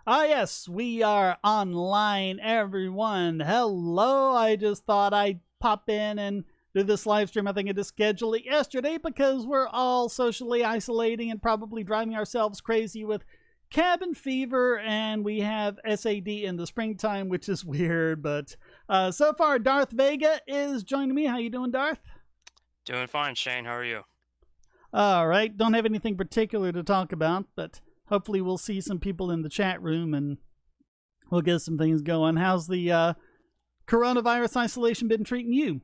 Ah, yes, we are online, everyone. Hello. I just thought I'd pop in and do this live stream. I think I just scheduled it yesterday because we're all socially isolating and probably driving ourselves crazy with cabin fever, and we have SAD in the springtime, which is weird. But so far, Darth Vega is joining me. How you doing, Darth? Doing fine, Shane. How are you? All right. Don't have anything particular to talk about, but hopefully we'll see some people in the chat room and we'll get some things going. How's the coronavirus isolation been treating you?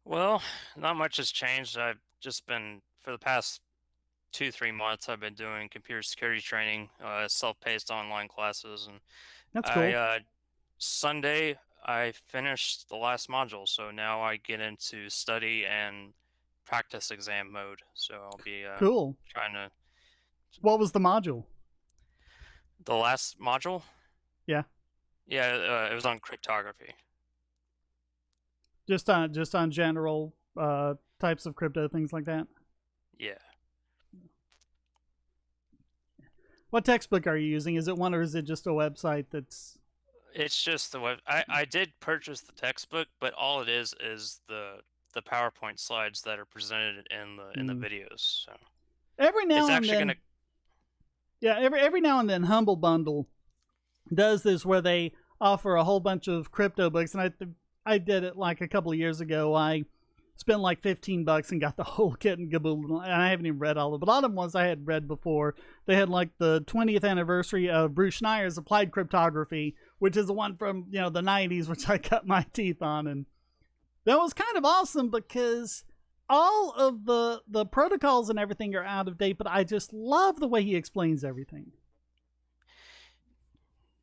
Well, not much has changed. I've just been, for the past 2, 3 months, I've been doing computer security training, self-paced online classes, and That's I cool. Sunday I finished the last module, so now I get into study and practice exam mode. So I'll be Cool. trying to. What was the module? The last module? Yeah. Yeah, it was on cryptography. Just on general types of crypto, things like that. Yeah. What textbook are you using? Is it one or is it just a website that's... It's just the web. I did purchase the textbook, but all it is the PowerPoint slides that are presented in the videos. So every now it's and actually then, gonna. yeah, every now and then Humble Bundle does this where they offer a whole bunch of crypto books, and I did it like a couple of years ago. I spent like $15 and got the whole kit and caboodle, and I haven't even read all of it. But a lot of them ones I had read before. They had like the 20th anniversary of Bruce Schneier's Applied Cryptography, which is the one from the 90s, which I cut my teeth on, and that was kind of awesome because all of the protocols and everything are out of date, but I just love the way he explains everything.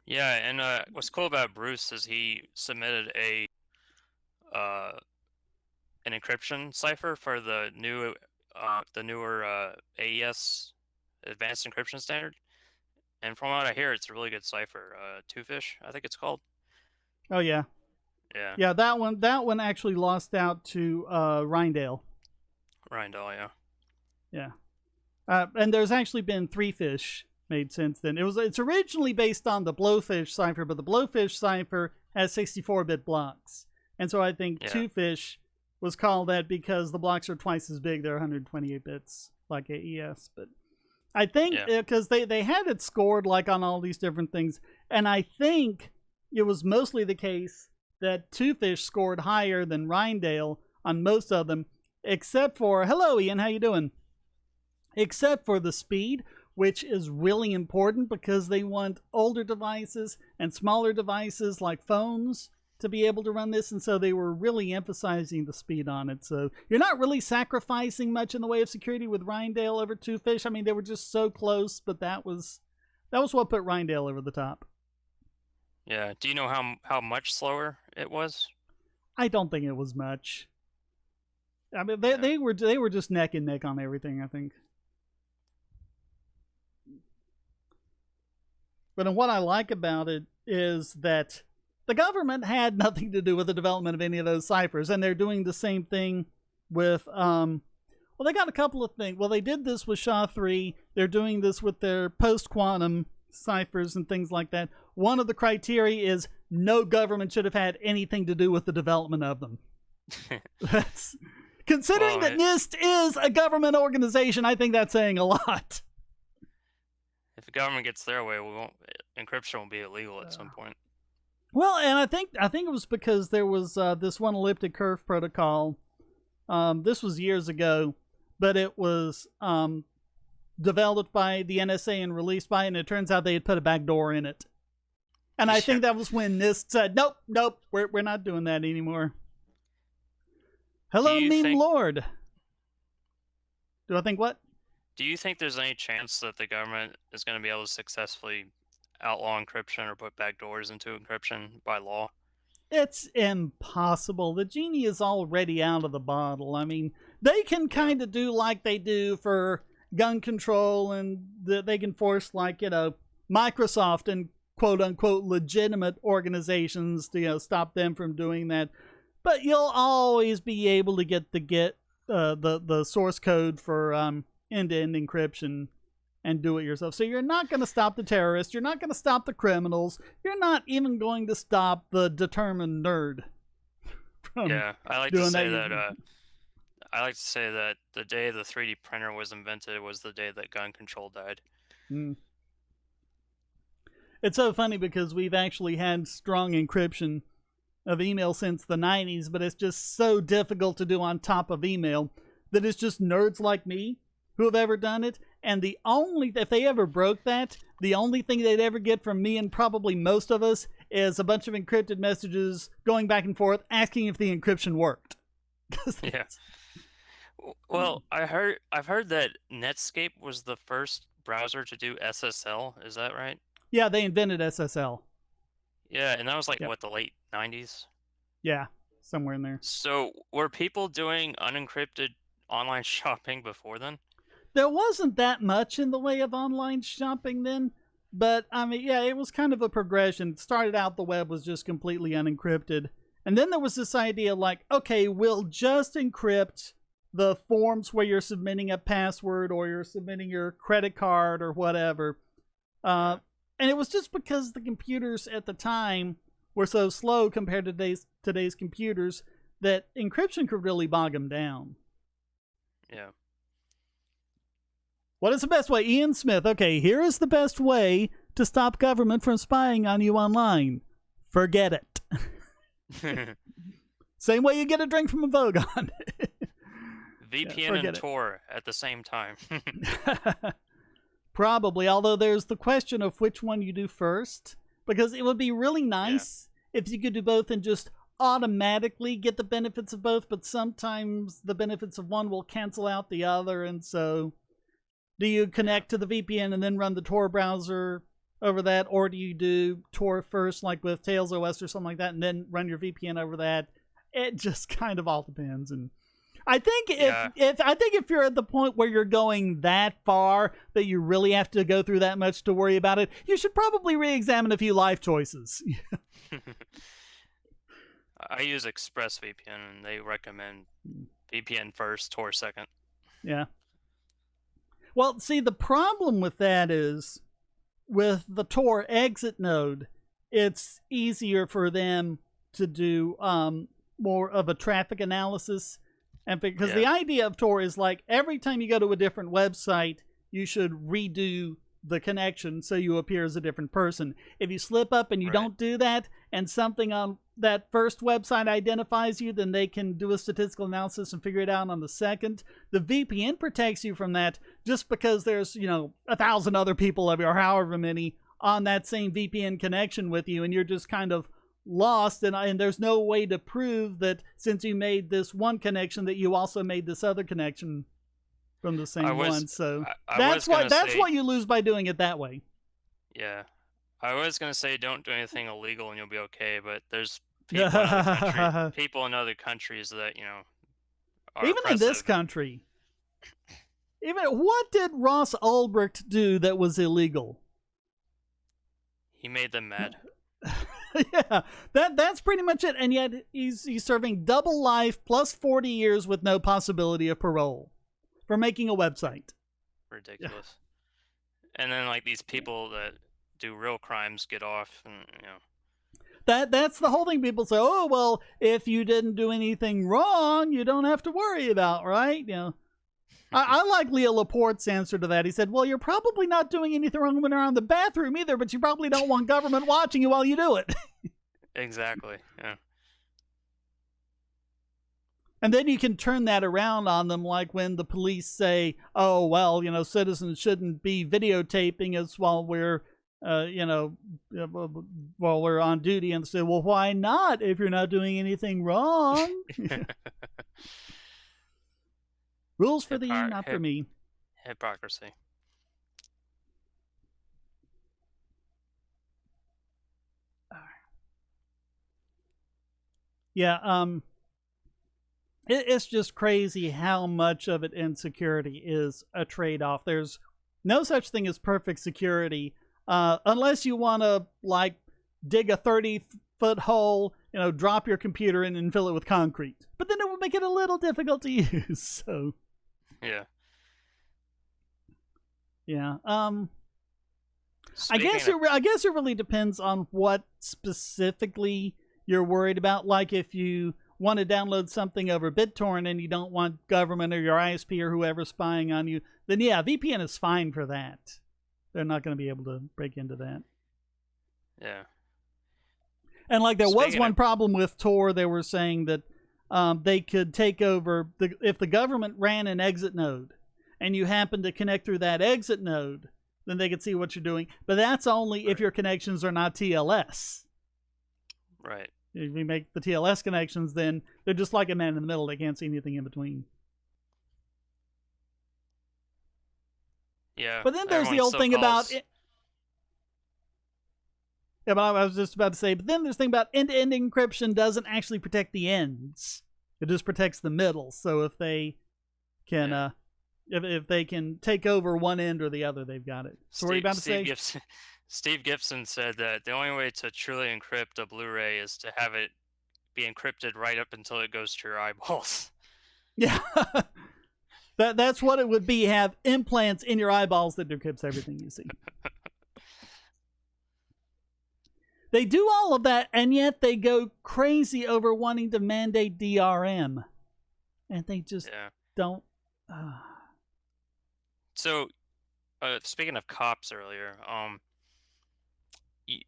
Yeah, and what's cool about Bruce is he submitted an encryption cipher for the newer AES Advanced Encryption Standard, and from what I hear, it's a really good cipher. Twofish, I think it's called. Oh yeah. Yeah. Yeah, that one actually lost out to Rindale. Rindell, yeah. Yeah. And there's actually been 3Fish made since then. It's originally based on the Blowfish cipher, but the Blowfish cipher has 64-bit blocks. And so I think 2Fish was called that because the blocks are twice as big. They're 128 bits like AES, but I think because they had it scored like on all these different things, and I think it was mostly the case that 2Fish scored higher than Rindale on most of them, except for, hello Ian, how you doing? Except for the speed, which is really important because they want older devices and smaller devices like phones to be able to run this, and so they were really emphasizing the speed on it. So you're not really sacrificing much in the way of security with Rindale over 2Fish. I mean, they were just so close, but that was what put Rindale over the top. Yeah. Do you know how much slower it was? I don't think it was much. I mean, they were just neck and neck on everything, I think. But what I like about it is that the government had nothing to do with the development of any of those ciphers, and they're doing the same thing with well, they got a couple of things. Well, they did this with SHA-3. They're doing this with their post-quantum ciphers and things like that. One of the criteria is no government should have had anything to do with the development of them. That's considering that NIST is a government organization, I think that's saying a lot. If the government gets their way, encryption will be illegal at some point. Well, and I think it was because there was this one elliptic curve protocol. This was years ago, but it was developed by the NSA and released by it, and it turns out they had put a backdoor in it. And I think that was when NIST said, nope, we're not doing that anymore. Hello, Meme Lord. Do I think what? Do you think there's any chance that the government is going to be able to successfully outlaw encryption or put backdoors into encryption by law? It's impossible. The genie is already out of the bottle. I mean, they can kind of do like they do for gun control, and they can force, like, Microsoft and quote-unquote legitimate organizations to stop them from doing that. But you'll always be able to get the source code for end-to-end encryption and do it yourself. So you're not going to stop the terrorists. You're not going to stop the criminals. You're not even going to stop the determined nerd from I like doing to say that. I like to say that the day the 3D printer was invented was the day that gun control died. Mm. It's so funny because we've actually had strong encryption of email since the 90s, but it's just so difficult to do on top of email that it's just nerds like me who have ever done it. And if they ever broke that, the only thing they'd ever get from me and probably most of us is a bunch of encrypted messages going back and forth asking if the encryption worked. Yeah. Well, I've heard that Netscape was the first browser to do SSL. Is that right? Yeah, they invented SSL. Yeah, and that was like what, the late 90s? Yeah, somewhere in there. So were people doing unencrypted online shopping before then? There wasn't that much in the way of online shopping then, but I mean, yeah, it was kind of a progression. It started out the web was just completely unencrypted, and then there was this idea like, okay, we'll just encrypt the forms where you're submitting a password or you're submitting your credit card or whatever. And it was just because the computers at the time were so slow compared to today's computers that encryption could really bog them down. Yeah. What is the best way? Ian Smith. Okay, here is the best way to stop government from spying on you online. Forget it. Same way you get a drink from a Vogon. VPN and Tor at the same time. Probably, although there's the question of which one you do first, because it would be really nice if you could do both and just automatically get the benefits of both, but sometimes the benefits of one will cancel out the other, and so do you connect to the VPN and then run the Tor browser over that, or do you do Tor first, like with Tails OS or something like that, and then run your VPN over that? It just kind of all depends, and I think if you're at the point where you're going that far that you really have to go through that much to worry about it, you should probably re-examine a few life choices. I use ExpressVPN, and they recommend VPN first, Tor second. Yeah. Well, see, the problem with that is with the Tor exit node, it's easier for them to do more of a traffic analysis. And because the idea of Tor is like every time you go to a different website, you should redo the connection so you appear as a different person. If you slip up and you don't do that and something on that first website identifies you, then they can do a statistical analysis and figure it out on the second. The VPN protects you from that just because there's, 1,000 other people or however many on that same VPN connection with you, and you're just kind of lost, and there's no way to prove that since you made this one connection that you also made this other connection from the same one. So that's what you lose by doing it that way. Yeah, I was gonna say don't do anything illegal and you'll be okay, but there's people in other countries that are even oppressive. In this country. Even what did Ross Ulbricht do that was illegal? He made them mad. Yeah, that's pretty much it. And yet he's serving double life plus 40 years with no possibility of parole for making a website. Ridiculous. And then like these people that do real crimes get off, and that's the whole thing. People say, oh well, if you didn't do anything wrong, you don't have to worry about, right? I like Leo Laporte's answer to that. He said, well, you're probably not doing anything wrong when you're on the bathroom either, but you probably don't want government watching you while you do it. Exactly, yeah. And then you can turn that around on them, like when the police say, oh, well, citizens shouldn't be videotaping us while we're, while we're on duty, and say, well, why not if you're not doing anything wrong? Rules for thee, not for me. Hypocrisy. Yeah, it's just crazy how much of it in security is a trade-off. There's no such thing as perfect security, unless you want to, like, dig a 30-foot hole, drop your computer in and fill it with concrete. But then it would make it a little difficult to use, so... Yeah. Yeah. Speaking of, I guess it really depends on what specifically you're worried about. Like if you want to download something over BitTorrent and you don't want government or your ISP or whoever spying on you, then yeah, VPN is fine for that. They're not going to be able to break into that. yeah. And like there was Speaking one of, problem with Tor. They were saying that they could take over if the government ran an exit node and you happen to connect through that exit node, then they could see what you're doing. But that's only if your connections are not TLS. right. If you make the TLS connections, then they're just like a man in the middle. They can't see anything in between. Yeah. But then there's the everyone old still thing about calls. it. Yeah, but I was just about to say, but then there's the thing about end-to-end encryption doesn't actually protect the ends. It just protects the middle. So if they can, if they can take over one end or the other, they've got it. So what are you about to say? Steve Gibson said that the only way to truly encrypt a Blu-ray is to have it be encrypted right up until it goes to your eyeballs. Yeah. That's what it would be. Have implants in your eyeballs that decrypts everything you see. They do all of that, and yet they go crazy over wanting to mandate DRM. And they just don't. So, speaking of cops earlier,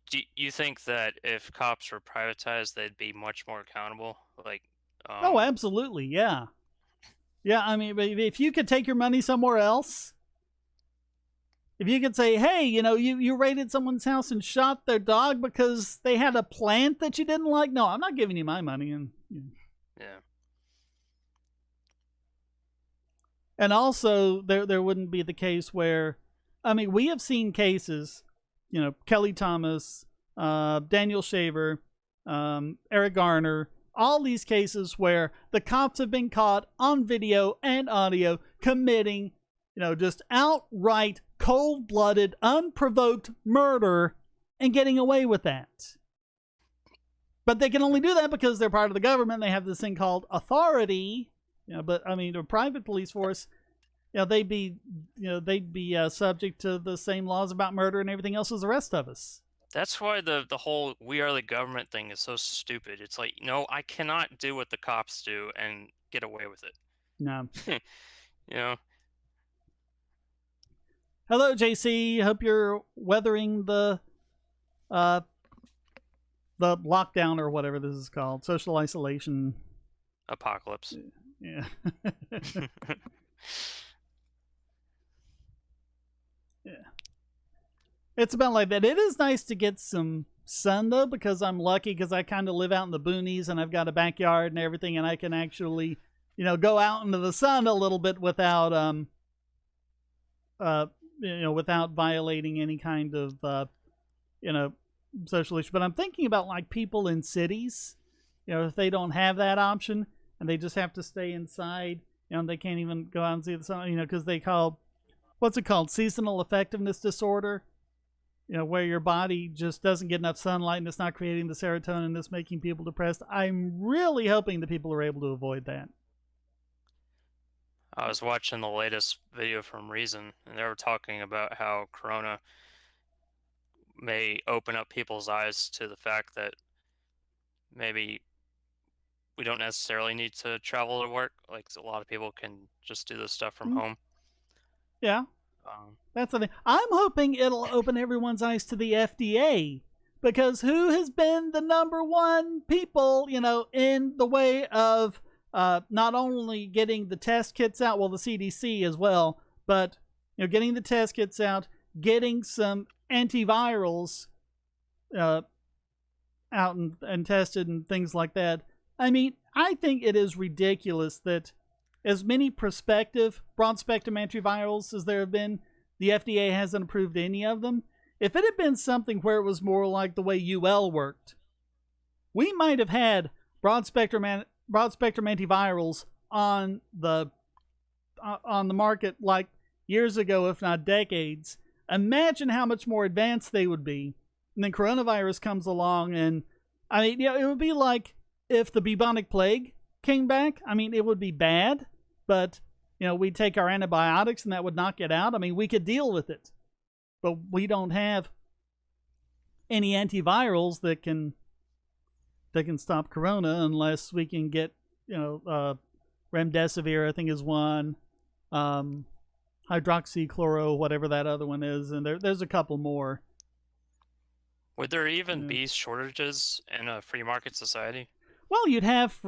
do you think that if cops were privatized, they'd be much more accountable? Like, oh, absolutely, yeah. Yeah, I mean, if you could take your money somewhere else, if you could say, hey, you raided someone's house and shot their dog because they had a plant that you didn't like, no, I'm not giving you my money. And yeah. And also, there wouldn't be the case where, I mean, we have seen cases, Kelly Thomas, Daniel Shaver, Eric Garner, all these cases where the cops have been caught on video and audio committing, just outright, cold-blooded, unprovoked murder and getting away with that. But they can only do that because they're part of the government. They have this thing called authority. But I mean, a private police force, they'd be subject to the same laws about murder and everything else as the rest of us. That's why the whole "we are the government" thing is so stupid. It's like, no, I cannot do what the cops do and get away with it. No. Hello, JC. Hope you're weathering the lockdown or whatever this is called, social isolation, apocalypse. Yeah. Yeah. It's about like that. It is nice to get some sun though, because I'm lucky because I kind of live out in the boonies and I've got a backyard and everything, and I can actually, go out into the sun a little bit without without violating any kind of social issue. But I'm thinking about like people in cities, if they don't have that option and they just have to stay inside, and they can't even go out and see the sun, because they call, what's it called, seasonal effectiveness disorder, where your body just doesn't get enough sunlight and it's not creating the serotonin that's making people depressed. I'm really hoping that people are able to avoid that. I was watching the latest video from Reason, and they were talking about how Corona may open up people's eyes to the fact that maybe we don't necessarily need to travel to work. Like, a lot of people can just do this stuff from home. Yeah. That's the thing. I'm hoping it'll open everyone's eyes to the FDA, because who has been the number one people, in the way of not only getting the test kits out, well, the CDC as well, but getting the test kits out, getting some antivirals out and tested and things like that. I mean, I think it is ridiculous that as many prospective broad-spectrum antivirals as there have been, the FDA hasn't approved any of them. If it had been something where it was more like the way UL worked, we might have had broad-spectrum antivirals on the market like years ago, if not decades. Imagine how much more advanced they would be. And then coronavirus comes along, and I mean, it would be like if the bubonic plague came back. I mean, it would be bad, but we take our antibiotics and that would knock it out. I mean, we could deal with it, but we don't have any antivirals that can stop corona unless we can get, remdesivir, I think is one, hydroxychloro, whatever that other one is, and there's a couple more. Would there even be shortages in a free market society? Well, you'd have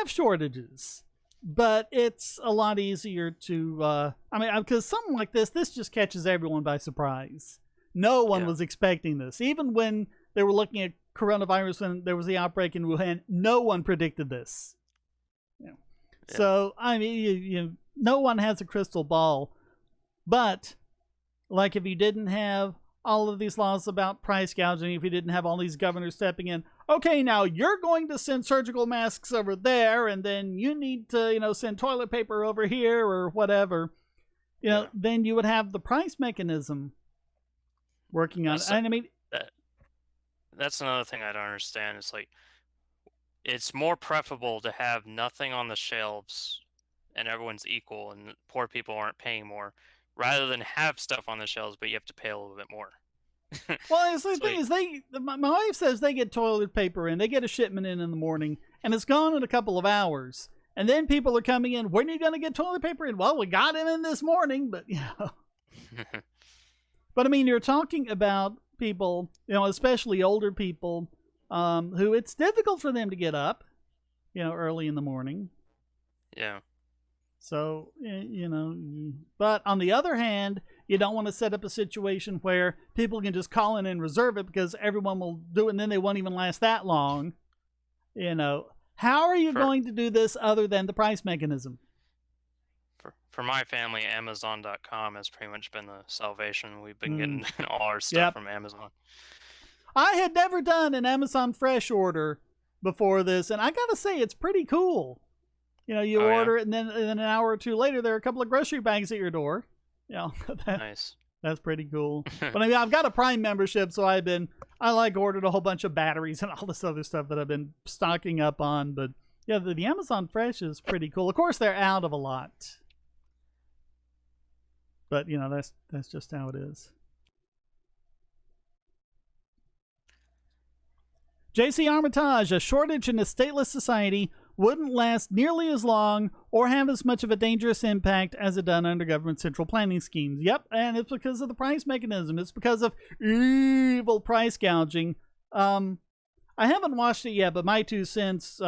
shortages, but it's a lot easier to. Because something like this just catches everyone by surprise. No one was expecting this. Even when they were looking at coronavirus when there was the outbreak in Wuhan, no one predicted this. Yeah. So I mean, no one has a crystal ball. But like, if you didn't have all of these laws about price gouging, if you didn't have all these governors stepping in, okay, now you're going to send surgical masks over there, and then you need to, send toilet paper over here or whatever, then you would have the price mechanism working on it. And I mean, that's another thing I don't understand. It's like, it's more preferable to have nothing on the shelves and everyone's equal and poor people aren't paying more, rather than have stuff on the shelves but you have to pay a little bit more. Well, the thing is, my wife says they get toilet paper in, they get a shipment in the morning, and it's gone in a couple of hours. And then people are coming in, when are you going to get toilet paper in? Well, we got it in this morning, but, But, I mean, you're talking about people, especially older people, who it's difficult for them to get up, early in the morning. Yeah. So, but on the other hand, you don't want to set up a situation where people can just call in and reserve it because everyone will do it and then they won't even last that long. How are you going to do this other than the price mechanism? For my family, Amazon.com has pretty much been the salvation. We've been getting all our stuff from Amazon. I had never done an Amazon Fresh order before this, and I got to say, it's pretty cool. You order it, and then an hour or two later, there are a couple of grocery bags at your door. Nice. That's pretty cool. But I mean, I've got a Prime membership, so I ordered a whole bunch of batteries and all this other stuff that I've been stocking up on. But yeah, the Amazon Fresh is pretty cool. Of course, they're out of a lot. But that's just how it is. J.C. Armitage, a shortage in a stateless society wouldn't last nearly as long or have as much of a dangerous impact as it done under government central planning schemes. Yep, and it's because of the price mechanism. It's because of evil price gouging. I haven't watched it yet, but my 2 cents,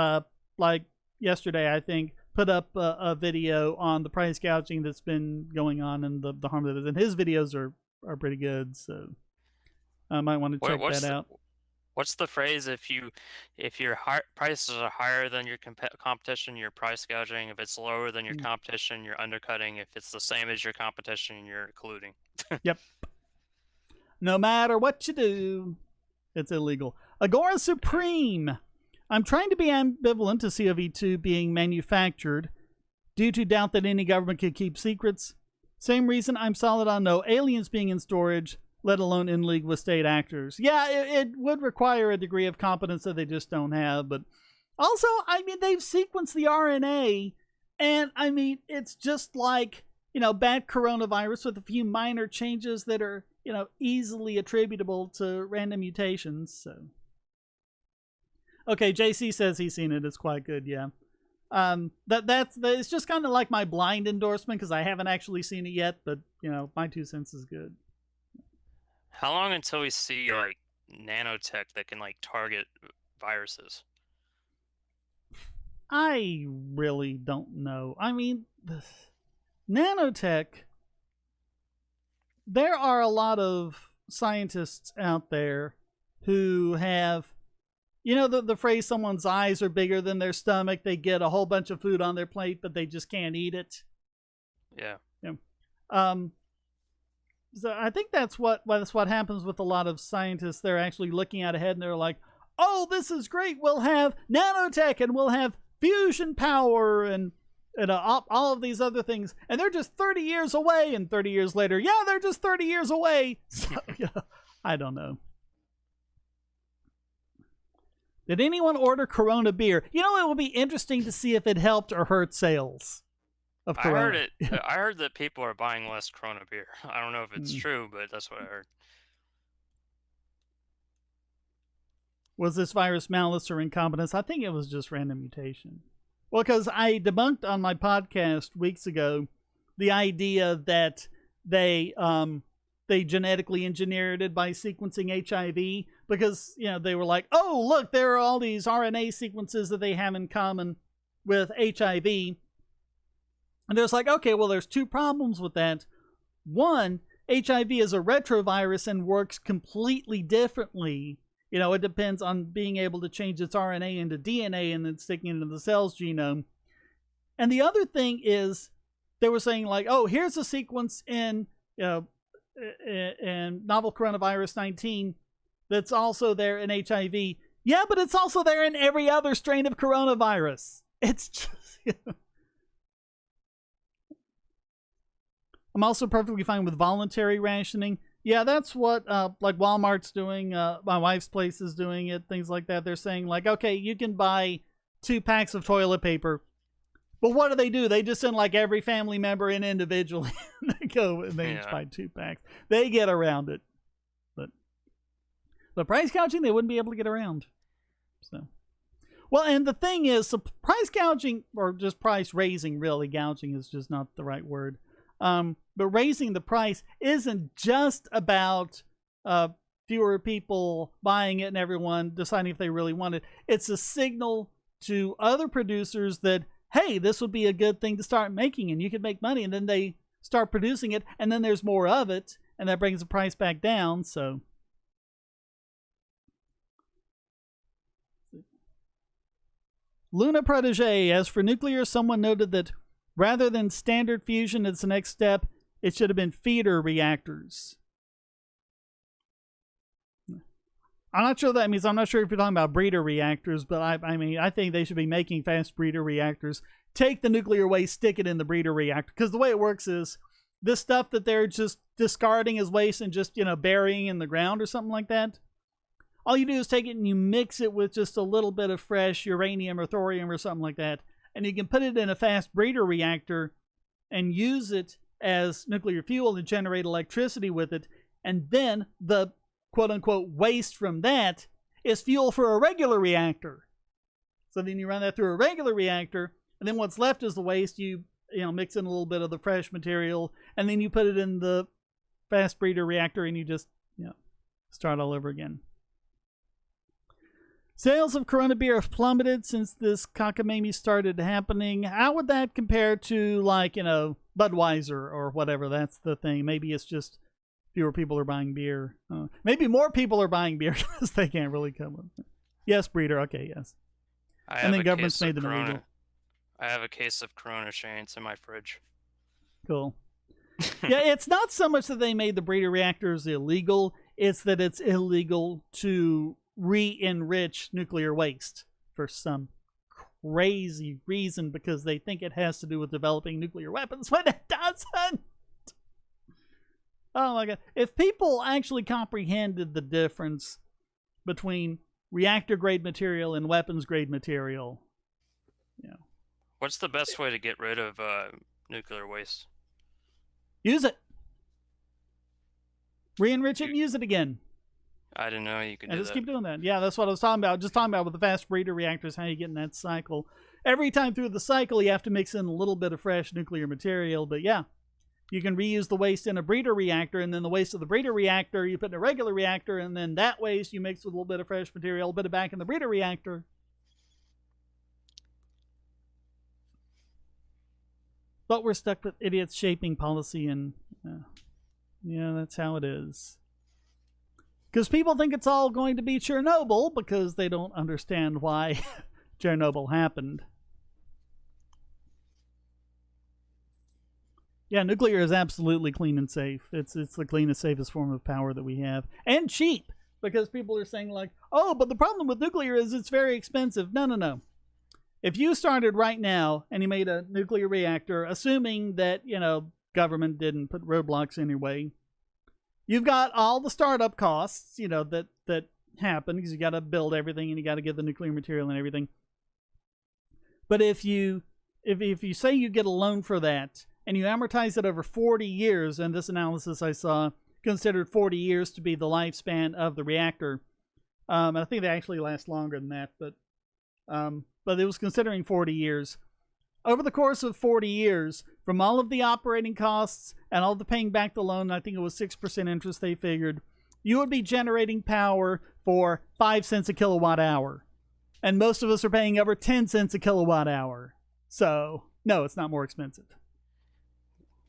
like yesterday, I think, put up a video on the price gouging that's been going on and the harm that it is. And his videos are pretty good, so I might want to check that out. What's the phrase? If your prices are higher than your competition, you're price gouging. If it's lower than your competition, you're undercutting. If it's the same as your competition, you're colluding. Yep. No matter what you do, it's illegal. Agora Supreme. I'm trying to be ambivalent to CoV2 being manufactured due to doubt that any government could keep secrets. Same reason I'm solid on no aliens being in storage, let alone in league with state actors. Yeah, it would require a degree of competence that they just don't have. But also, I mean, they've sequenced the RNA, and I mean, it's just like, bad coronavirus with a few minor changes that are, easily attributable to random mutations. So, okay, JC says he's seen it. It's quite good, yeah. It's just kind of like my blind endorsement because I haven't actually seen it yet, but, my 2 cents is good. How long until we see like nanotech that can like target viruses? I really don't know. I mean, nanotech, there are a lot of scientists out there who have, the phrase someone's eyes are bigger than their stomach. They get a whole bunch of food on their plate, but they just can't eat it. Yeah. So I think that's what happens with a lot of scientists. They're actually looking out ahead and they're like, oh, this is great. We'll have nanotech and we'll have fusion power and all of these other things. And they're just 30 years away. And 30 years later, they're just 30 years away. So, I don't know. Did anyone order Corona beer? It will be interesting to see if it helped or hurt sales. of I Corona. heard it. I heard that people are buying less Corona beer. I don't know if it's true, but that's what I heard. Was this virus malice or incompetence? I think it was just random mutation. Well, because I debunked on my podcast weeks ago the idea that they genetically engineered it by sequencing HIV, because they were like, oh look, there are all these RNA sequences that they have in common with HIV, and there's like, okay, well, there's two problems with that. One, HIV is a retrovirus and works completely differently. It depends on being able to change its RNA into DNA and then sticking it into the cell's genome. And the other thing is, they were saying like, oh, here's a sequence in novel coronavirus 19 that's also there in HIV. Yeah, but it's also there in every other strain of coronavirus. It's just... I'm also perfectly fine with voluntary rationing. Yeah, that's what like Walmart's doing. My wife's place is doing it. Things like that. They're saying like, okay, you can buy 2 packs of toilet paper, but what do? They just send like every family member in individually. They go and they each buy 2 packs. They get around it, but the price gouging they wouldn't be able to get around. So, well, and the thing is, so price gouging, or just price raising, really, gouging is just not the right word. But raising the price isn't just about fewer people buying it and everyone deciding if they really want it. It's a signal to other producers that, hey, this would be a good thing to start making and you could make money. And then they start producing it, and then there's more of it, and that brings the price back down. So Luna Protege, as for nuclear, someone noted that rather than standard fusion as the next step, it should have been feeder reactors. I'm not sure what that means. I'm not sure if you're talking about breeder reactors, but I think they should be making fast breeder reactors. Take the nuclear waste, stick it in the breeder reactor. Because the way it works is, this stuff that they're just discarding as waste and just, burying in the ground or something like that, all you do is take it and you mix it with just a little bit of fresh uranium or thorium or something like that, and you can put it in a fast breeder reactor and use it as nuclear fuel to generate electricity with it, and then the quote-unquote waste from that is fuel for a regular reactor. So then you run that through a regular reactor, and then what's left is the waste. You mix in a little bit of the fresh material, and then you put it in the fast breeder reactor, and you just start all over again. Sales of Corona beer have plummeted since this cockamamie started happening. How would that compare to, like, Budweiser or whatever? That's the thing. Maybe it's just fewer people are buying beer. Maybe more people are buying beer because they can't really come with it. Yes, breeder. Okay, yes. And then governments made them illegal. I have a case of Corona Shades in my fridge. Cool. Yeah, it's not so much that they made the breeder reactors illegal. It's that it's illegal to re-enrich nuclear waste for some crazy reason, because they think it has to do with developing nuclear weapons when it doesn't. Oh my god. If people actually comprehended the difference between reactor grade material and weapons grade material, What's the best way to get rid of nuclear waste? Use it. Re-enrich it and use it again. I didn't know you could do that. Just keep doing that. Yeah, that's what I was talking about. Just talking about with the fast breeder reactors, how you get in that cycle. Every time through the cycle, you have to mix in a little bit of fresh nuclear material. But yeah, you can reuse the waste in a breeder reactor, and then the waste of the breeder reactor you put in a regular reactor, and then that waste you mix with a little bit of fresh material, a little bit of back in the breeder reactor. But we're stuck with idiots shaping policy, and yeah, that's how it is. Because people think it's all going to be Chernobyl because they don't understand why Chernobyl happened. Yeah, nuclear is absolutely clean and safe. It's the cleanest, safest form of power that we have. And cheap, because people are saying like, oh, but the problem with nuclear is it's very expensive. No. If you started right now and you made a nuclear reactor, assuming that, government didn't put roadblocks in your way, you've got all the startup costs, that happen because you got to build everything and you got to get the nuclear material and everything. But if you if you say you get a loan for that and you amortize it over 40 years, and this analysis I saw considered 40 years to be the lifespan of the reactor. I think they actually last longer than that, but it was considering 40 years. Over the course of 40 years, from all of the operating costs and all the paying back the loan, I think it was 6% interest they figured, you would be generating power for 5 cents a kilowatt hour. And most of us are paying over 10 cents a kilowatt hour. So, no, it's not more expensive.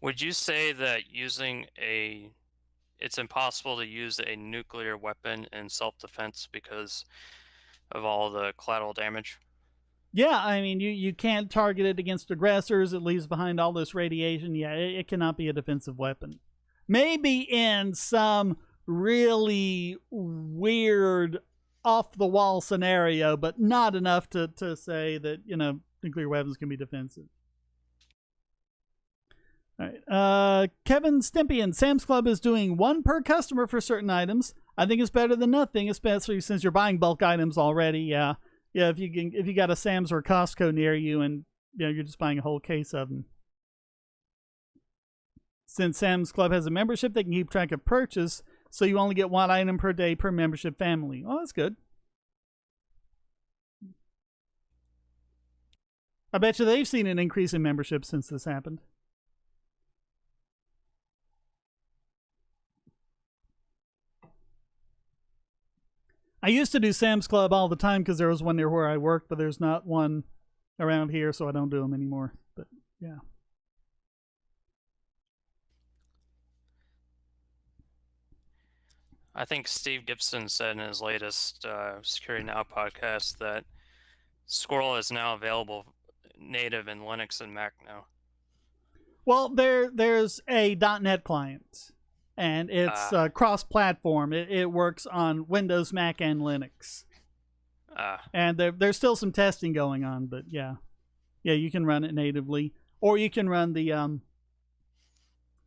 Would you say that it's impossible to use a nuclear weapon in self-defense because of all the collateral damage? Yeah, I mean, you can't target it against aggressors. It leaves behind all this radiation. Yeah, it cannot be a defensive weapon. Maybe in some really weird, off-the-wall scenario, but not enough to say that, nuclear weapons can be defensive. All right. Kevin Stimpian, Sam's Club is doing 1 per customer for certain items. I think it's better than nothing, especially since you're buying bulk items already. Yeah. Yeah, if you got a Sam's or a Costco near you and you're just buying a whole case of them. Since Sam's Club has a membership, they can keep track of purchase, so you only get 1 item per day per membership family. Oh, that's good. I bet you they've seen an increase in membership since this happened. I used to do Sam's Club all the time because there was one near where I worked, but there's not one around here, so I don't do them anymore. But yeah. I think Steve Gibson said in his latest Security Now podcast that Squirrel is now available native in Linux and Mac now. Well, there's a .NET client, and it's cross-platform. It works on Windows, Mac, and Linux. And there's still some testing going on, but yeah, you can run it natively, or you can run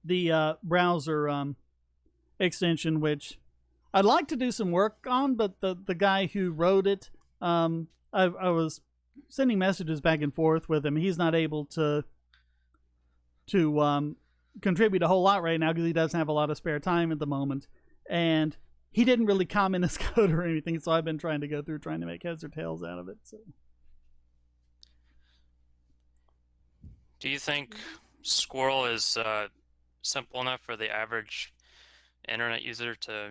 the browser extension, which I'd like to do some work on, but the guy who wrote it, I was sending messages back and forth with him. He's not able to contribute a whole lot right now because he doesn't have a lot of spare time at the moment, and he didn't really comment his code or anything, so I've been trying to go through trying to make heads or tails out of it. So, do you think Squirrel is simple enough for the average internet user to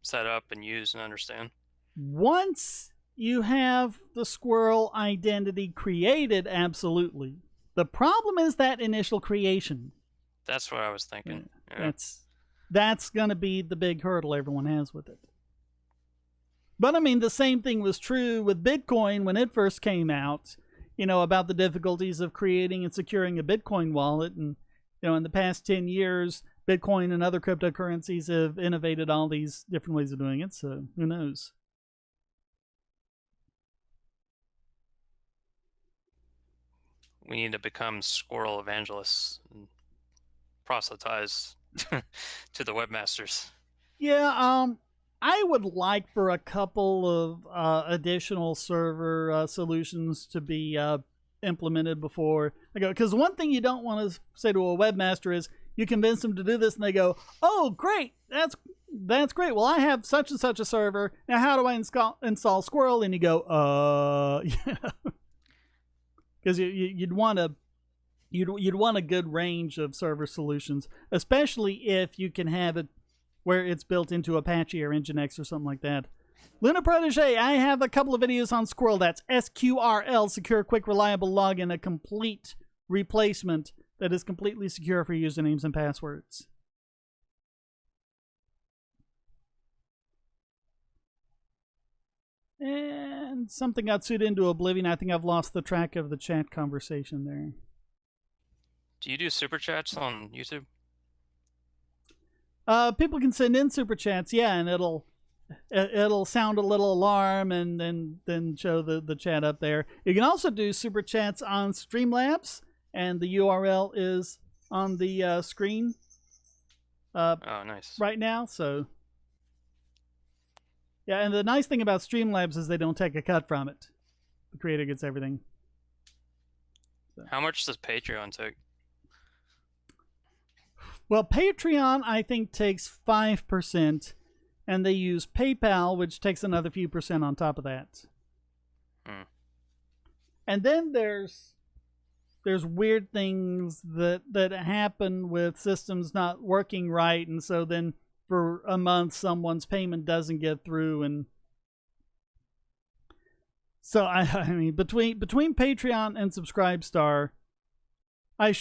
set up and use and understand? Once you have the Squirrel identity created, absolutely. The problem is that initial creation. That's what I was thinking. Yeah. That's going to be the big hurdle everyone has with it. But I mean, the same thing was true with Bitcoin when it first came out, about the difficulties of creating and securing a Bitcoin wallet. And, in the past 10 years, Bitcoin and other cryptocurrencies have innovated all these different ways of doing it. So who knows? We need to become Squirrel evangelists and proselytize to the webmasters. Yeah, I would like for a couple of additional server solutions to be implemented before I go. Because one thing you don't want to say to a webmaster is you convince them to do this and they go, "Oh, great, that's great. Well, I have such and such a server. Now, how do I install Squirrel?" And you go, yeah. Because you'd want a good range of server solutions, especially if you can have it where it's built into Apache or Nginx or something like that. Luna Protege, I have a couple of videos on Squirrel. That's SQRL, Secure, Quick, Reliable Login, a complete replacement that is completely secure for usernames and passwords. And something got sued into oblivion. I think I've lost the track of the chat conversation there. Do you do super chats on YouTube? People can send in super chats, yeah, and it'll sound a little alarm and then show the chat up there. You can also do super chats on Streamlabs, and the URL is on the screen. Oh, nice. Right now, so. Yeah, and the nice thing about Streamlabs is they don't take a cut from it. The creator gets everything. How much does Patreon take? Well, Patreon, I think, takes 5%, and they use PayPal, which takes another few percent on top of that. And then there's weird things that happen with systems not working right, and so then for a month someone's payment doesn't get through, and so I mean between Patreon and Subscribestar, I'm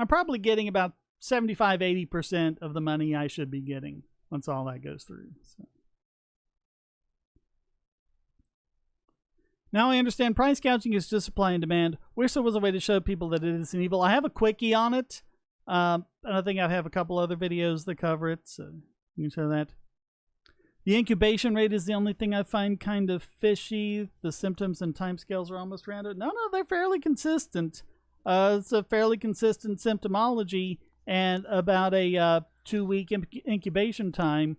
probably getting about 75-80% of the money I should be getting once all that goes through. So. Now I understand price gouging is just supply and demand. Wish there was a way to show people that it isn't evil. I have a quickie on it. And I think I have a couple other videos that cover it, so you can show that. The incubation rate is the only thing I find kind of fishy. The symptoms and timescales are almost random. No, they're fairly consistent. It's a fairly consistent symptomology and about a 2-week incubation time.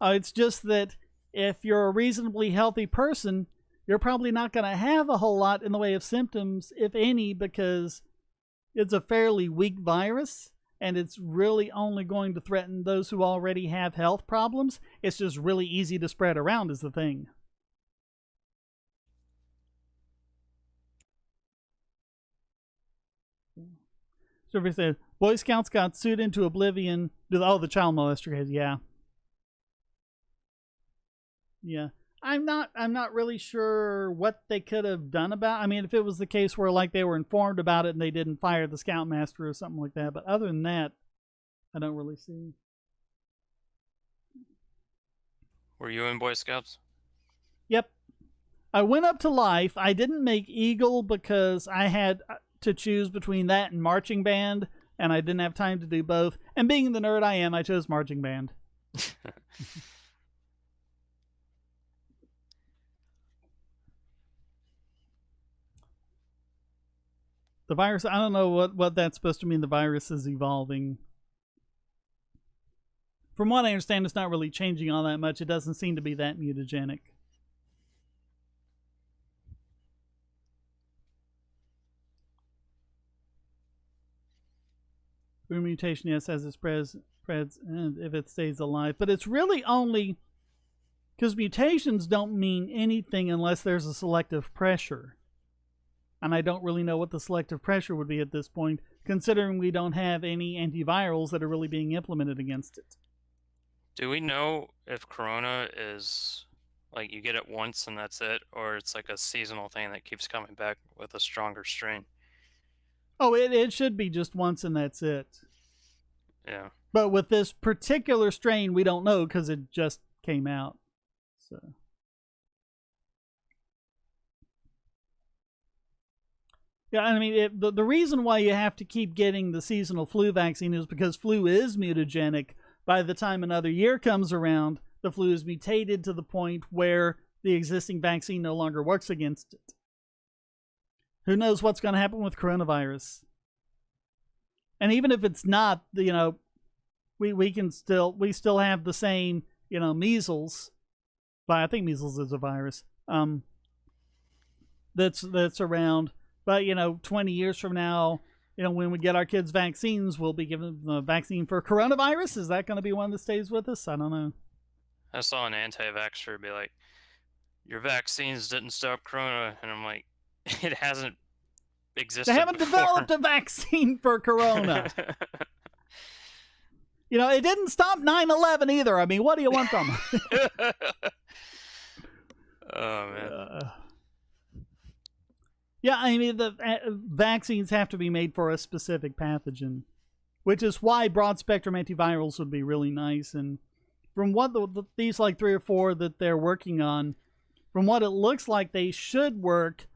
It's just that if you're a reasonably healthy person, you're probably not going to have a whole lot in the way of symptoms, if any, because it's a fairly weak virus, and it's really only going to threaten those who already have health problems. It's just really easy to spread around is the thing. Survey says, Boy Scouts got sued into oblivion. Oh, the child molester case, yeah. Yeah. I'm not really sure what they could have done about it. I mean, if it was the case where like they were informed about it and they didn't fire the scoutmaster or something like that, but other than that, I don't really see. Were you in Boy Scouts? Yep. I went up to life. I didn't make Eagle because I had to choose between that and marching band, and I didn't have time to do both. And being the nerd I am, I chose marching band. The virus, I don't know what that's supposed to mean. The virus is evolving. From what I understand, it's not really changing all that much. It doesn't seem to be that mutagenic. Through mutation, yes, as it spreads, and if it stays alive. But it's really only because mutations don't mean anything unless there's a selective pressure. And I don't really know what the selective pressure would be at this point, considering we don't have any antivirals that are really being implemented against it. Do we know if corona is like you get it once and that's it, or it's like a seasonal thing that keeps coming back with a stronger strain? Oh, it should be just once and that's it. Yeah. But with this particular strain, we don't know because it just came out. So. Yeah, I mean, the reason why you have to keep getting the seasonal flu vaccine is because flu is mutagenic. By the time another year comes around, the flu is mutated to the point where the existing vaccine no longer works against it. Who knows what's going to happen with coronavirus? And even if it's not, you know, we still have the same, you know, measles. But I think measles is a virus. That's around. But, you know, 20 years from now, you know, when we get our kids vaccines, we'll be given the vaccine for coronavirus. Is that going to be one that stays with us? I don't know. I saw an anti-vaxxer be like, your vaccines didn't stop corona. And I'm like, it hasn't existed They haven't before. developed a vaccine for corona. You know, it didn't stop 9/11 either. I mean, what do you want from them? Oh, man. Yeah, I mean, the vaccines have to be made for a specific pathogen, which is why broad-spectrum antivirals would be really nice. And from what these like 3 or 4 that they're working on, from what it looks like, they should work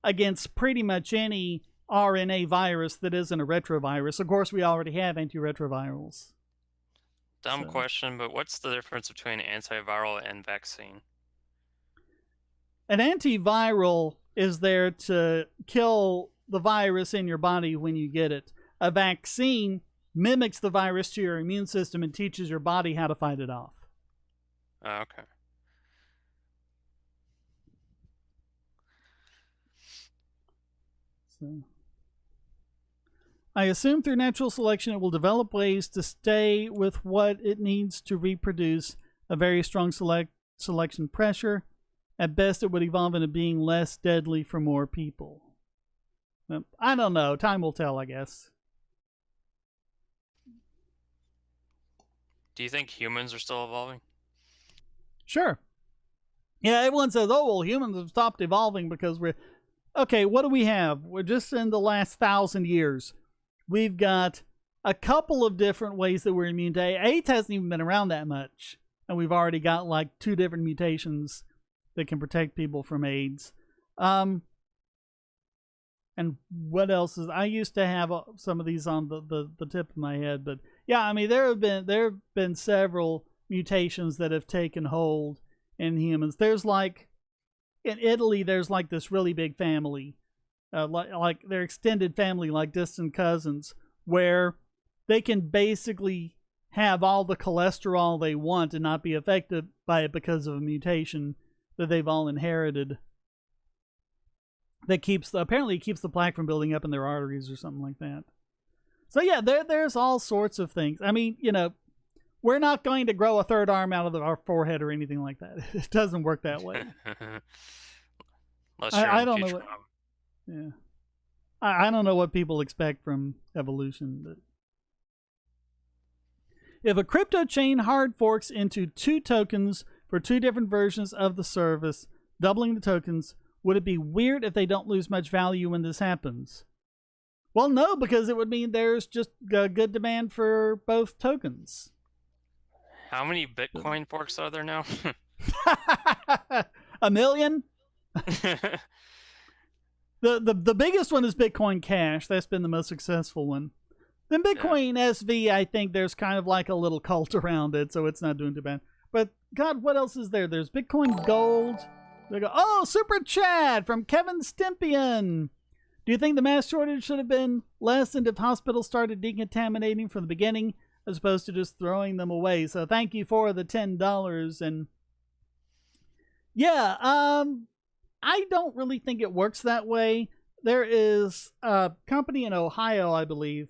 against pretty much any RNA virus that isn't a retrovirus. Of course, we already have antiretrovirals. Dumb question, but what's the difference between antiviral and vaccine? An antiviral is there to kill the virus in your body when you get it. A vaccine mimics the virus to your immune system and teaches your body how to fight it off. Oh, okay. So, I assume through natural selection it will develop ways to stay with what it needs to reproduce a very strong selection pressure. At best, it would evolve into being less deadly for more people. I don't know. Time will tell, I guess. Do you think humans are still evolving? Sure. Yeah, everyone says, oh, well, humans have stopped evolving because we're... Okay, what do we have? We're just in the last 1,000 years. We've got a couple of different ways that we're immune to AIDS. Hasn't even been around that much. And we've already got like 2 different mutations that can protect people from AIDS. And what else is... I used to have some of these on the tip of my head. But yeah, I mean, there have been several mutations that have taken hold in humans. There's like... In Italy, there's like this really big family. Like their extended family, like distant cousins, where they can basically have all the cholesterol they want and not be affected by it because of a mutation that they've all inherited. That apparently keeps the plaque from building up in their arteries or something like that. So yeah, there's all sorts of things. I mean, you know, we're not going to grow a third arm out of our forehead or anything like that. It doesn't work that way. I don't know. Yeah, I don't know what people expect from evolution. But if a crypto chain hard forks into 2 tokens for 2 different versions of the service, doubling the tokens, would it be weird if they don't lose much value when this happens? Well, no, because it would mean there's just a good demand for both tokens. How many Bitcoin forks are there now? 1 million? The biggest one is Bitcoin Cash. That's been the most successful one. Then Bitcoin SV, I think there's kind of like a little cult around it, so it's not doing too bad. But God, what else is there? There's Bitcoin Gold. Oh, Super Chat from Kevin Stimpian. Do you think the mass shortage should have been lessened if hospitals started decontaminating from the beginning as opposed to just throwing them away? So thank you for the $10. And yeah, I don't really think it works that way. There is a company in Ohio, I believe,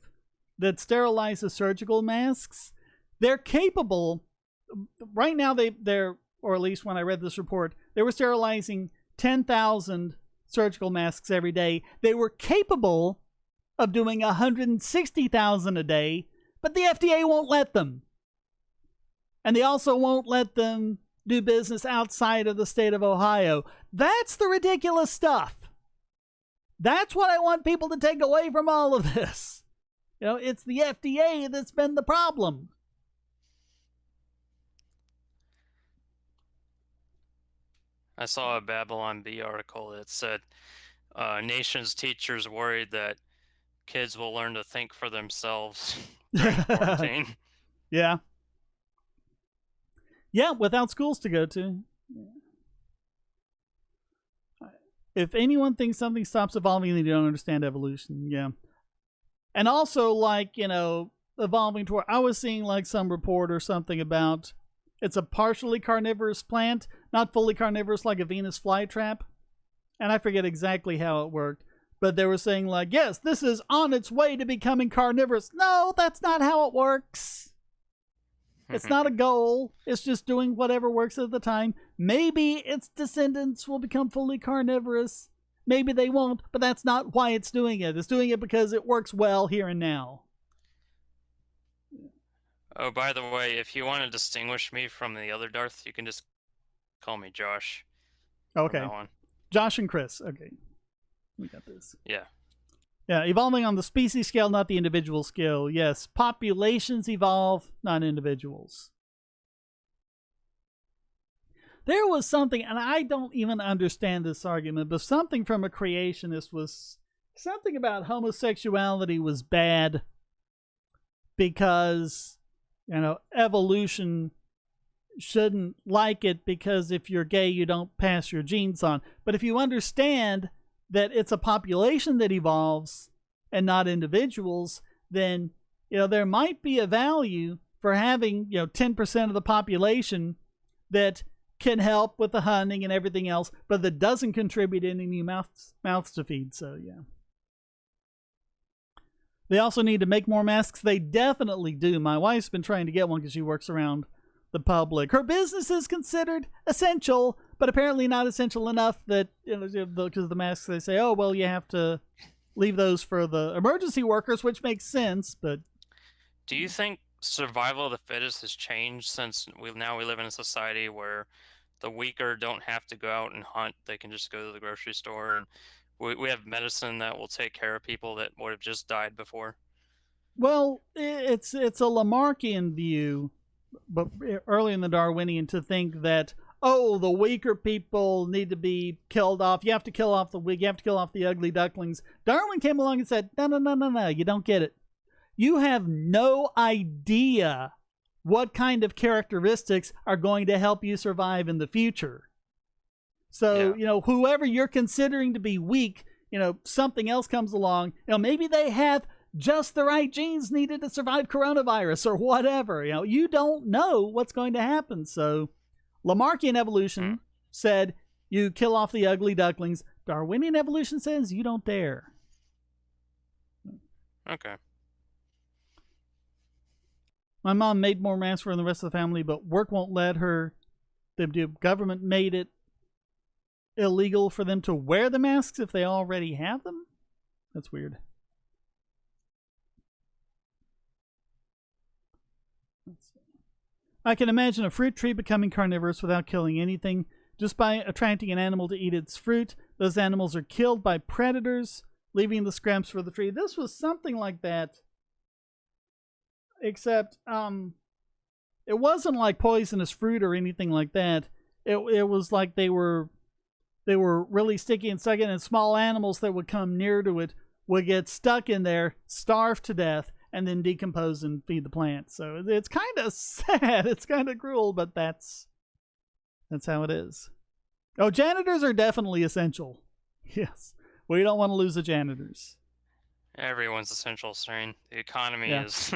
that sterilizes surgical masks. They're capable. Right now, they're, or at least when I read this report, they were sterilizing 10,000 surgical masks every day. They were capable of doing 160,000 a day, but the FDA won't let them. And they also won't let them do business outside of the state of Ohio. That's the ridiculous stuff. That's what I want people to take away from all of this. You know, it's the FDA that's been the problem. I saw a Babylon Bee article that said nation's teachers worried that kids will learn to think for themselves during quarantine. Yeah. Yeah, without schools to go to. If anyone thinks something stops evolving, they don't understand evolution. Yeah. And also, like, you know, evolving toward... I was seeing, like, some report or something about... It's a partially carnivorous plant, not fully carnivorous like a Venus flytrap. And I forget exactly how it worked. But they were saying, like, yes, this is on its way to becoming carnivorous. No, that's not how it works. It's not a goal. It's just doing whatever works at the time. Maybe its descendants will become fully carnivorous. Maybe they won't, but that's not why it's doing it. It's doing it because it works well here and now. Oh, by the way, if you want to distinguish me from the other Darth, you can just call me Josh. Okay. Josh and Chris. Okay. We got this. Yeah. Yeah, evolving on the species scale, not the individual scale. Yes, populations evolve, not individuals. There was something, and I don't even understand this argument, but something from a creationist was something about homosexuality was bad because, you know, evolution shouldn't like it because if you're gay, you don't pass your genes on. But if you understand that it's a population that evolves and not individuals, then, you know, there might be a value for having, you know, 10% of the population that can help with the hunting and everything else, but that doesn't contribute any new mouths to feed. So, yeah. They also need to make more masks. They definitely do. My wife's been trying to get one because she works around the public. Her business is considered essential, but apparently not essential enough that, because of the masks, they say, oh, well, you have to leave those for the emergency workers, which makes sense. But do you think survival of the fittest has changed since we live in a society where the weaker don't have to go out and hunt? They can just go to the grocery store, and we have medicine that will take care of people that would have just died before. Well, it's a Lamarckian view, but early in the Darwinian, to think that, oh, the weaker people need to be killed off. You have to kill off the weak. You have to kill off the ugly ducklings. Darwin came along and said, no, you don't get it. You have no idea what kind of characteristics are going to help you survive in the future. So, whoever you're considering to be weak, something else comes along. Maybe they have just the right genes needed to survive coronavirus or whatever. You don't know what's going to happen. So Lamarckian evolution said you kill off the ugly ducklings. Darwinian evolution says you don't dare. Okay. My mom made more masks for the rest of the family, but work won't let her. The government made it illegal for them to wear the masks if they already have them. That's weird. I can imagine a fruit tree becoming carnivorous without killing anything. Just by attracting an animal to eat its fruit, those animals are killed by predators, leaving the scraps for the tree. This was something like that, except it wasn't like poisonous fruit or anything like that. It was like they were really sticky and sucking, and small animals that would come near to it would get stuck in there, starve to death, and then decompose and feed the plants. So it's kind of sad. It's kind of cruel, but that's how it is. Oh, janitors are definitely essential. Yes. We don't want to lose the janitors. Everyone's essential, Shane. The economy is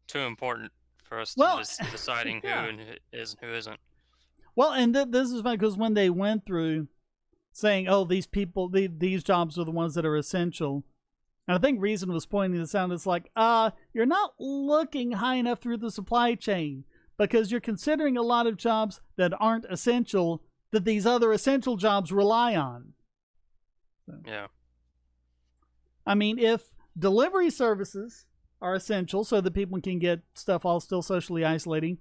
too important for us to just deciding who is and who isn't. Well, and this is funny because when they went through saying, oh, these people, these jobs are the ones that are essential, and I think Reason was pointing this out. It's like, you're not looking high enough through the supply chain because you're considering a lot of jobs that aren't essential that these other essential jobs rely on. So, yeah. I mean, if delivery services are essential so that people can get stuff all still socially isolating,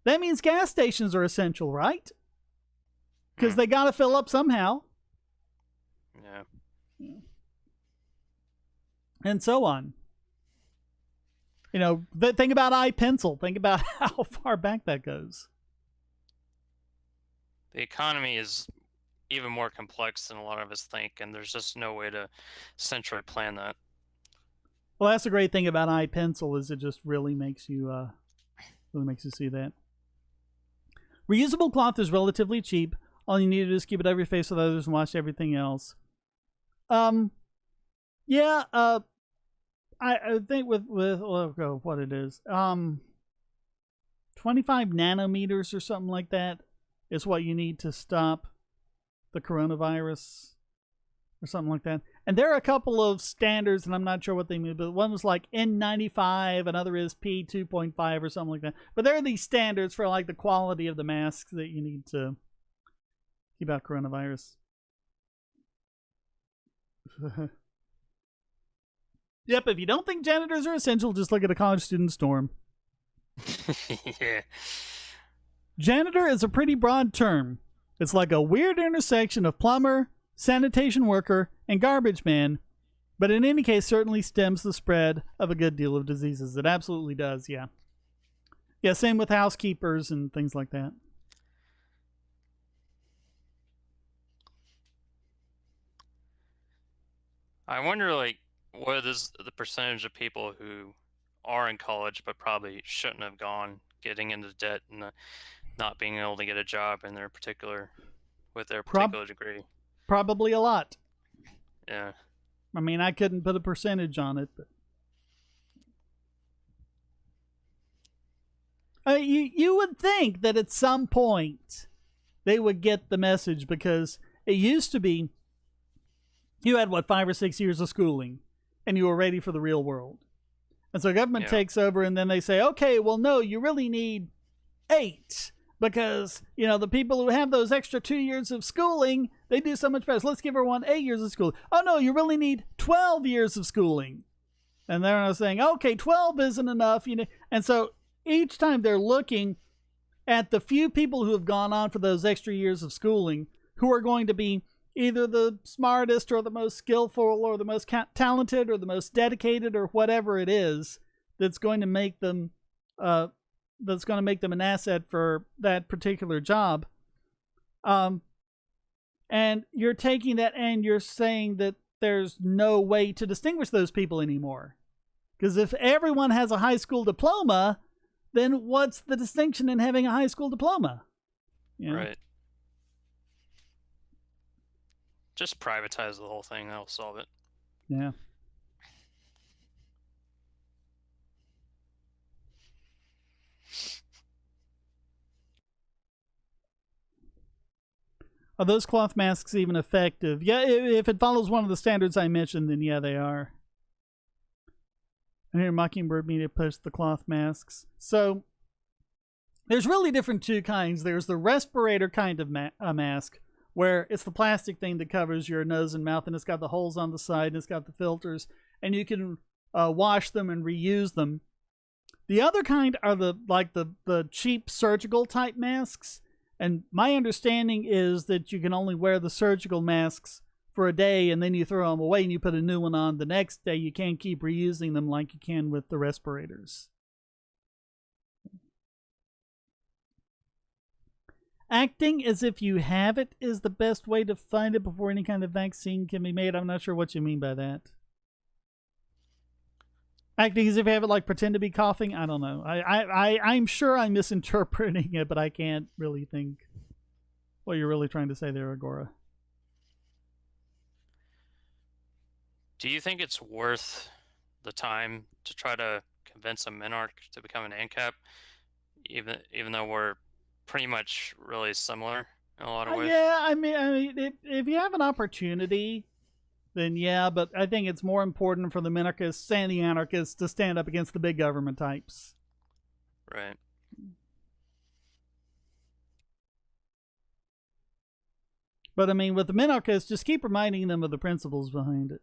that means gas stations are essential, right? Because they got to fill up somehow. Yeah. And so on. Think about iPencil. Think about how far back that goes. The economy is even more complex than a lot of us think, and there's just no way to centrally plan that. Well, that's the great thing about iPencil is it just really makes you see that. Reusable cloth is relatively cheap. All you need to do is keep it over your face with others and wash everything else. I think with what it is, 25 nanometers or something like that is what you need to stop the coronavirus or something like that. And there are a couple of standards, and I'm not sure what they mean, but one was like N95, another is P2.5 or something like that. But there are these standards for like the quality of the masks that you need to keep out coronavirus. Yep, if you don't think janitors are essential, just look at a college student's dorm. Yeah. Janitor is a pretty broad term. It's like a weird intersection of plumber, sanitation worker, and garbage man, but in any case certainly stems the spread of a good deal of diseases. It absolutely does, yeah. Yeah, same with housekeepers and things like that. I wonder, what is the percentage of people who are in college but probably shouldn't have gone, getting into debt and not being able to get a job with their particular degree? Probably a lot. Yeah. I mean, I couldn't put a percentage on it, but you would think that at some point they would get the message, because it used to be you had 5 or 6 years of schooling. and you were ready for the real world. And so government Yeah. takes over, and then they say, okay, well, no, you really need 8 because, the people who have those extra 2 years of schooling, they do so much better. So let's give everyone 8 years of schooling. Oh, no, you really need 12 years of schooling. And they're saying, okay, 12 isn't enough. And so each time they're looking at the few people who have gone on for those extra years of schooling who are going to be either the smartest or the most skillful or the most talented or the most dedicated or whatever it is that's going to make them an asset for that particular job. And you're taking that and you're saying that there's no way to distinguish those people anymore. Because if everyone has a high school diploma, then what's the distinction in having a high school diploma? Right. Just privatize the whole thing. That'll solve it. Yeah. Are those cloth masks even effective? Yeah, if it follows one of the standards I mentioned, then yeah, they are. And here Mockingbird Media pushed the cloth masks. So there's really different two kinds. There's the respirator kind of mask, where it's the plastic thing that covers your nose and mouth, and it's got the holes on the side, and it's got the filters, and you can wash them and reuse them. The other kind are the cheap surgical type masks, and my understanding is that you can only wear the surgical masks for a day, and then you throw them away, and you put a new one on the next day. You can't keep reusing them like you can with the respirators. Acting as if you have it is the best way to find it before any kind of vaccine can be made. I'm not sure what you mean by that. Acting as if you have it, like pretend to be coughing? I don't know. I'm sure I'm misinterpreting it, but I can't really think what you're really trying to say there, Agora. Do you think it's worth the time to try to convince a Minarch to become an ANCAP, even though we're pretty much really similar in a lot of ways? Yeah, I mean, if you have an opportunity, then yeah, but I think it's more important for the minarchists and the anarchists to stand up against the big government types. Right. But I mean, with the minarchists, just keep reminding them of the principles behind it.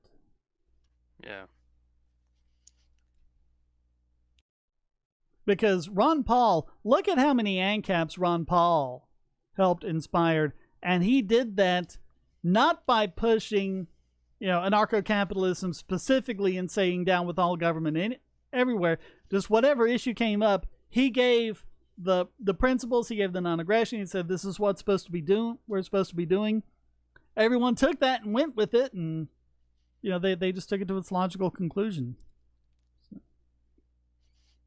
Yeah. Because Ron Paul, look at how many ANCAPs Ron Paul helped inspire. And he did that not by pushing, anarcho-capitalism specifically and saying down with all government everywhere. Just whatever issue came up, he gave the principles, he gave the non-aggression, he said this is what's supposed to be we're supposed to be doing. Everyone took that and went with it, and they just took it to its logical conclusion.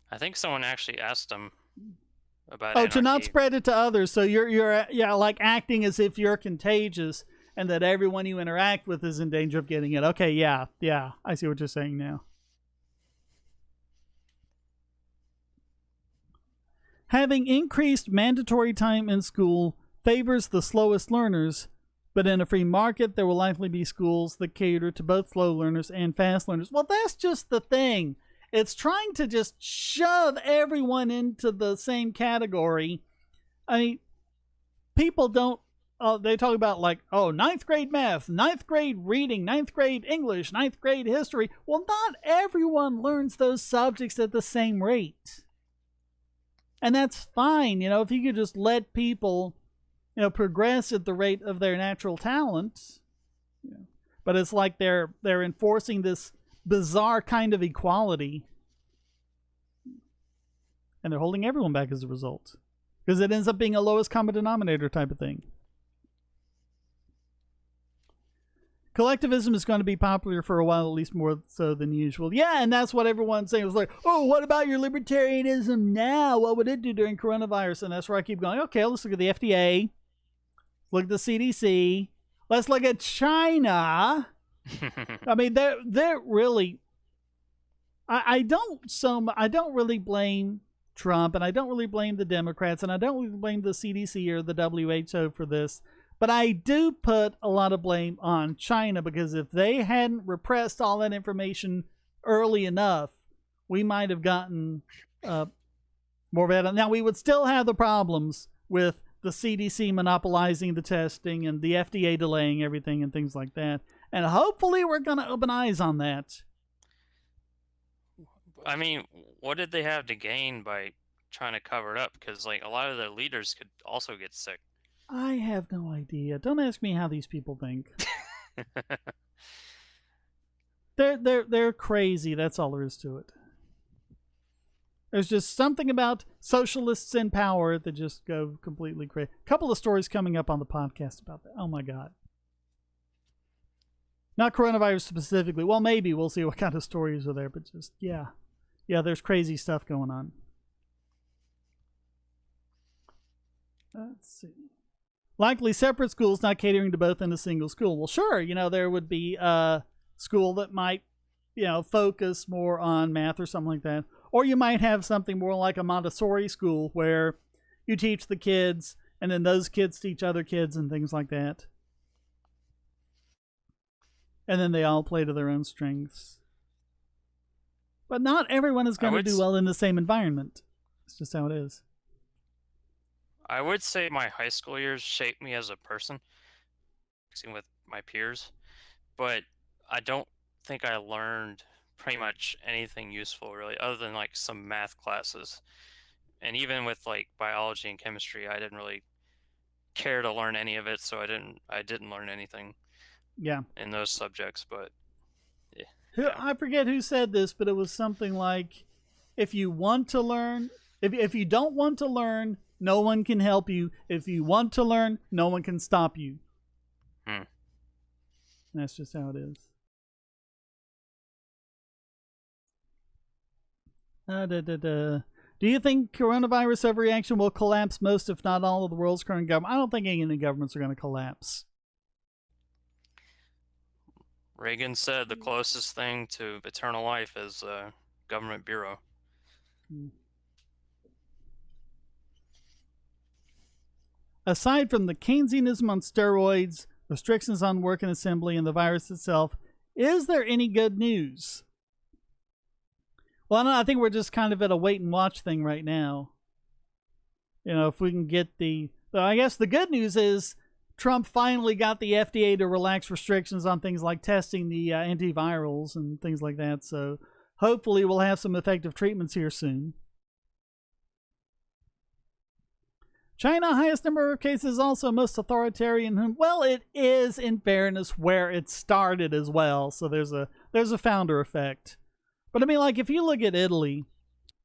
I think someone actually asked him about to not spread it to others. So you're like acting as if you're contagious and that everyone you interact with is in danger of getting it. Okay, yeah, I see what you're saying now. Having increased mandatory time in school favors the slowest learners, but in a free market, there will likely be schools that cater to both slow learners and fast learners. Well, that's just the thing. It's trying to just shove everyone into the same category. I mean, people don't, they talk about ninth grade math, ninth grade reading, ninth grade English, ninth grade history. Well, not everyone learns those subjects at the same rate. And that's fine, if you could just let people, progress at the rate of their natural talent. Yeah. But it's like they're enforcing this bizarre kind of equality, and they're holding everyone back as a result, because it ends up being a lowest common denominator type of thing. Collectivism is going to be popular for a while, at least more so than usual. Yeah, and that's what everyone's saying. It was like, oh, what about your libertarianism now? What would it do during coronavirus? And that's where I keep going, okay, let's look at the FDA, look at the CDC, let's look at China. I mean, they're really. I don't really blame Trump, and I don't really blame the Democrats, and I don't really blame the CDC or the WHO for this. But I do put a lot of blame on China, because if they hadn't repressed all that information early enough, we might have gotten more bad. Now, we would still have the problems with the CDC monopolizing the testing and the FDA delaying everything and things like that. And hopefully we're going to open eyes on that. I mean, what did they have to gain by trying to cover it up? Because, like, a lot of their leaders could also get sick. I have no idea. Don't ask me how these people think. They're crazy. That's all there is to it. There's just something about socialists in power that just go completely crazy. A couple of stories coming up on the podcast about that. Oh my God. Not coronavirus specifically. Well, maybe we'll see what kind of stories are there, but just, yeah. Yeah, there's crazy stuff going on. Let's see. Likely separate schools not catering to both in a single school. Well, sure, there would be a school that might, focus more on math or something like that. Or you might have something more like a Montessori school where you teach the kids and then those kids teach other kids and things like that. And then they all play to their own strengths. But not everyone is going to do well in the same environment. It's just how it is. I would say my high school years shaped me as a person, mixing with my peers, but I don't think I learned pretty much anything useful, really, other than like some math classes. And even with like biology and chemistry, I didn't really care to learn any of it, so I didn't learn anything. Yeah. In those subjects, but yeah. I forget who said this, but it was something like, if you want to learn, if you don't want to learn, no one can help you. If you want to learn, no one can stop you. That's just how it is. Do you think coronavirus overreaction will collapse most, if not all, of the world's current government? I don't think any governments are going to collapse. Reagan said the closest thing to eternal life is a government bureau. Aside from the Keynesianism on steroids, restrictions on work and assembly, and the virus itself, is there any good news? Well, I think we're just kind of at a wait and watch thing right now. If we can get I guess the good news is Trump finally got the FDA to relax restrictions on things like testing the antivirals and things like that. So hopefully we'll have some effective treatments here soon. China, highest number of cases, also most authoritarian. Well, it is, in fairness, where it started as well. So there's a founder effect. But I mean, like, if you look at Italy,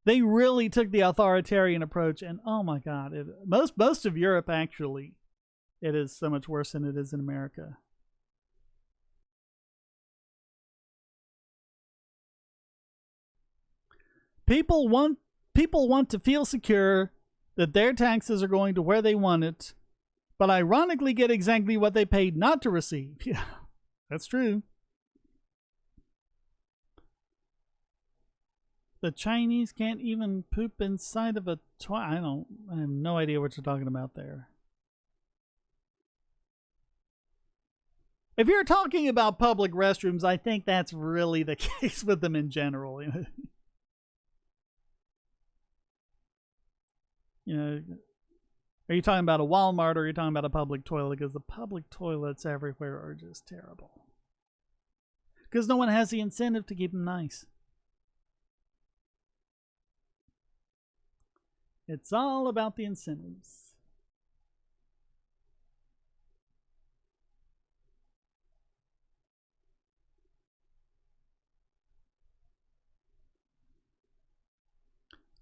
they really took the authoritarian approach, and oh my God, most of Europe, actually, it is so much worse than it is in America. People want to feel secure that their taxes are going to where they want it, but ironically get exactly what they paid not to receive. Yeah, that's true. The Chinese can't even poop inside of a toy. I have no idea what you're talking about there. If you're talking about public restrooms, I think that's really the case with them in general. Are you talking about a Walmart, or are you talking about a public toilet? Because the public toilets everywhere are just terrible. Because no one has the incentive to keep them nice. It's all about the incentives.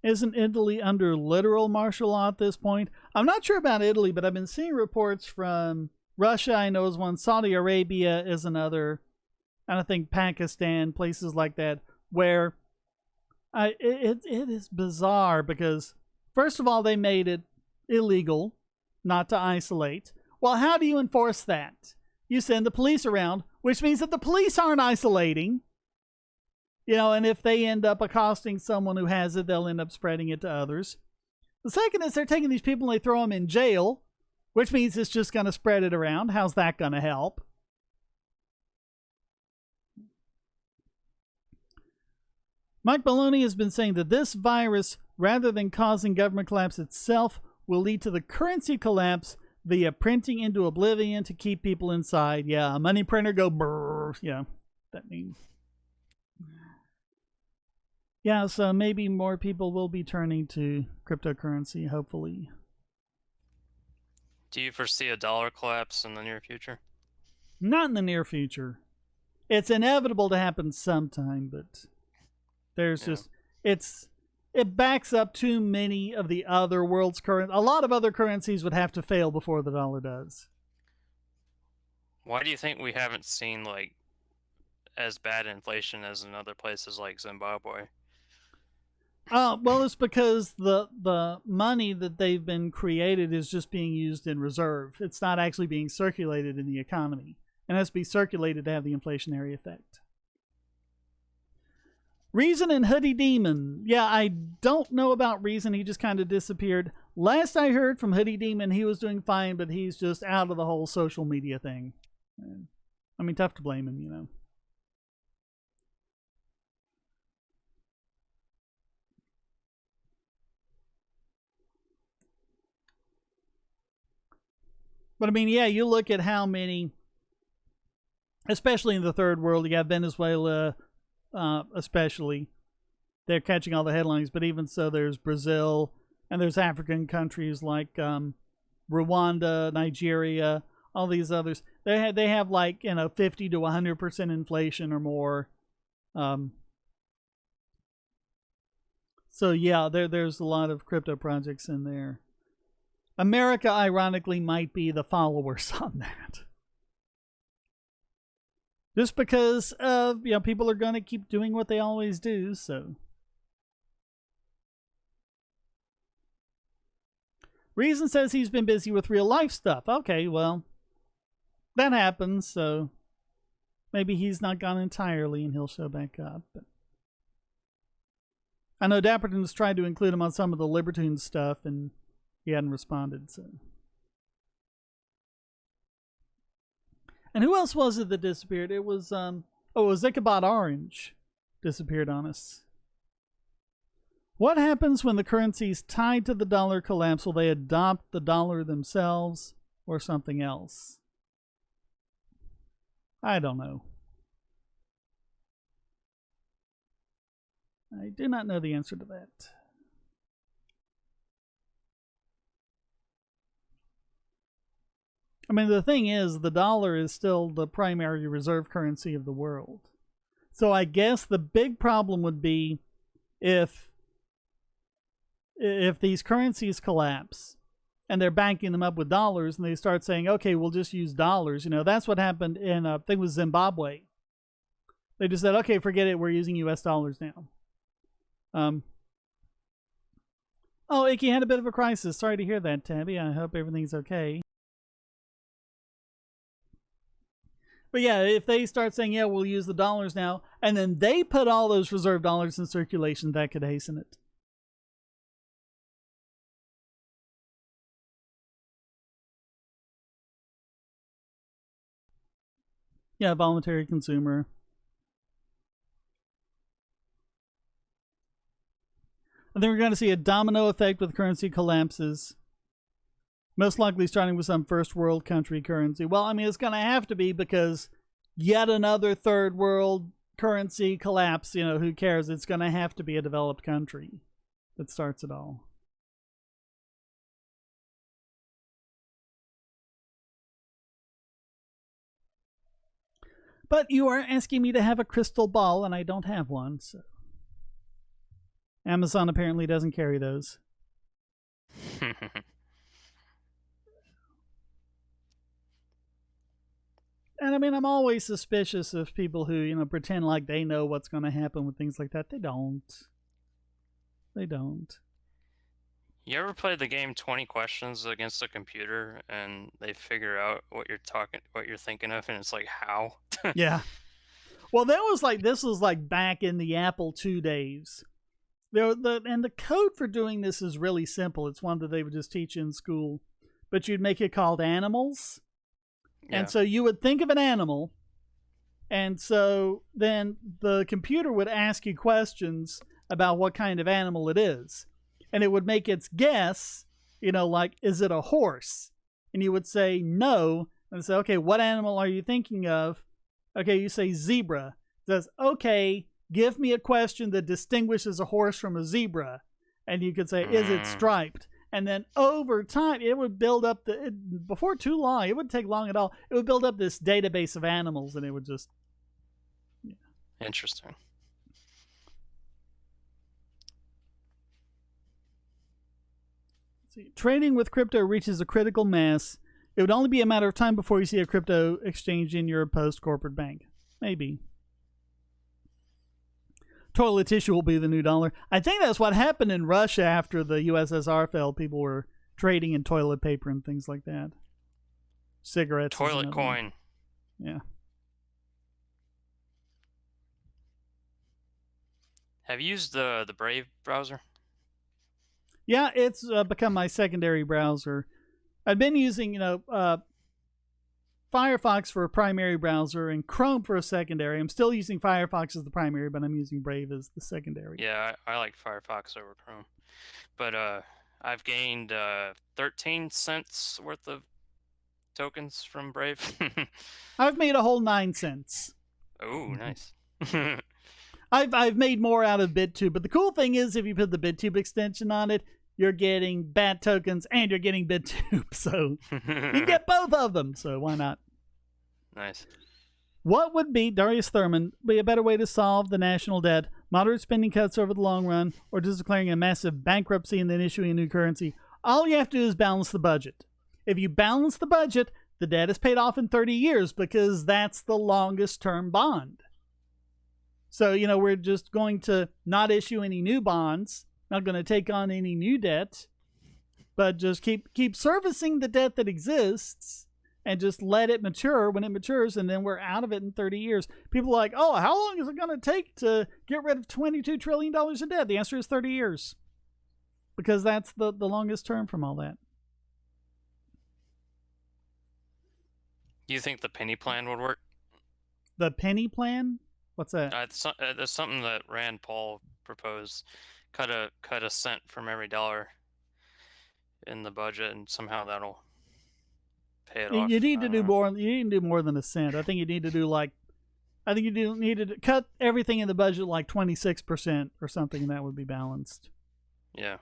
Isn't Italy under literal martial law at this point? I'm not sure about Italy, but I've been seeing reports from Russia, I know, is one. Saudi Arabia is another. And I think Pakistan, places like that, where it is bizarre because, first of all, they made it illegal not to isolate. Well, how do you enforce that? You send the police around, which means that the police aren't isolating. And if they end up accosting someone who has it, they'll end up spreading it to others. The second is they're taking these people and they throw them in jail, which means it's just going to spread it around. How's that going to help? Mike Maloney has been saying that this virus, rather than causing government collapse itself, will lead to the currency collapse via printing into oblivion to keep people inside. Yeah, a money printer go brrr. Yeah, that means. Yeah, so maybe more people will be turning to cryptocurrency, hopefully. Do you foresee a dollar collapse in the near future? Not in the near future. It's inevitable to happen sometime, but there's just it backs up too many of the other world's current. A lot of other currencies would have to fail before the dollar does. Why do you think we haven't seen like as bad inflation as in other places like Zimbabwe? Well, it's because the money that they've been created is just being used in reserve. It's not actually being circulated in the economy, and has to be circulated to have the inflationary effect. Reason and Hoodie Demon. Yeah, I don't know about Reason. He just kind of disappeared. Last I heard from Hoodie Demon, he was doing fine, but he's just out of the whole social media thing. I mean, tough to blame him, you know. But I mean, yeah, you look at how many, especially in the third world, you got Venezuela, especially. They're catching all the headlines, but even so, there's Brazil, and there's African countries like Rwanda, Nigeria, all these others. They have like 50 to 100% inflation or more. So yeah, there's a lot of crypto projects in there. America, ironically, might be the followers on that. Just because people are going to keep doing what they always do, so. Reason says he's been busy with real life stuff. Okay, well, that happens, so maybe he's not gone entirely and he'll show back up. But I know Dapperton's tried to include him on some of the Libertine stuff, and he hadn't responded, so. And who else was it that disappeared? It was it was Ichabod Orange disappeared on us. What happens when the currencies tied to the dollar collapse? Will they adopt the dollar themselves or something else? I don't know. I do not know the answer to that. I mean, the thing is, the dollar is still the primary reserve currency of the world. So I guess the big problem would be if these currencies collapse and they're banking them up with dollars and they start saying, okay, we'll just use dollars. That's what happened in, I think it was Zimbabwe. They just said, okay, forget it. We're using US dollars now. Oh, Icky had a bit of a crisis. Sorry to hear that, Tabby. I hope everything's okay. But yeah, if they start saying, yeah, we'll use the dollars now, and then they put all those reserve dollars in circulation, that could hasten it. Yeah, voluntary consumer. I think we're going to see a domino effect with currency collapses. Most likely starting with some first world country currency. Well, I mean, it's going to have to be because yet another third world currency collapse, who cares? It's going to have to be a developed country that starts it all. But you are asking me to have a crystal ball, and I don't have one, so. Amazon apparently doesn't carry those. And I mean, I'm always suspicious of people who, pretend like they know what's going to happen with things like that. They don't. They don't. You ever play the game 20 Questions against a computer and they figure out what you're thinking of, and it's like, how? Yeah. Well, this was like back in the Apple II days. And the code for doing this is really simple. It's one that they would just teach in school. but you'd make it called animals. Yeah. And so you would think of an animal, and so then the computer would ask you questions about what kind of animal it is. And it would make its guess, like, is it a horse? And you would say no, and say, okay, what animal are you thinking of? Okay, you say zebra. It says, okay, give me a question that distinguishes a horse from a zebra. And you could say, is it striped? And then over time, it would build up before too long, it wouldn't take long at all. It would build up this database of animals, and it would just. Yeah. Interesting. See, trading with crypto reaches a critical mass. It would only be a matter of time before you see a crypto exchange in your post-corporate bank. Maybe. Toilet tissue will be the new dollar. I think that's what happened in Russia after the USSR fell. People were trading in toilet paper and things like that. Cigarettes. Toilet coin. Yeah. Have you used the Brave browser? Yeah, it's become my secondary browser. I've been using, Firefox for a primary browser and Chrome for a secondary. I'm still using Firefox as the primary, but I'm using Brave as the secondary. Yeah, I like Firefox over Chrome. But I've gained 13 cents worth of tokens from Brave. I've made a whole 9 cents. Oh, nice. I've made more out of BitTube, but the cool thing is if you put the BitTube extension on it, you're getting BAT tokens and you're getting BitTube, so you can get both of them, so why not? Nice. What would be, Darius Thurman, be a better way to solve the national debt? Moderate spending cuts over the long run, or just declaring a massive bankruptcy and then issuing a new currency? All you have to do is balance the budget. If you balance the budget, the debt is paid off in 30 years because that's the longest term bond. So, we're just going to not issue any new bonds, not going to take on any new debt, but just keep servicing the debt that exists and just let it mature when it matures, and then we're out of it in 30 years. People are like, oh, how long is it going to take to get rid of $22 trillion of debt? The answer is 30 years because that's the longest term from all that. Do you think the penny plan would work? The penny plan? What's that? There's something that Rand Paul proposed. Cut a cent from every dollar in the budget, and somehow that'll pay it off. You need to do more. You need to do more than a cent. I think you need to do need to cut everything in the budget like 26% or something, and that would be balanced. Yeah.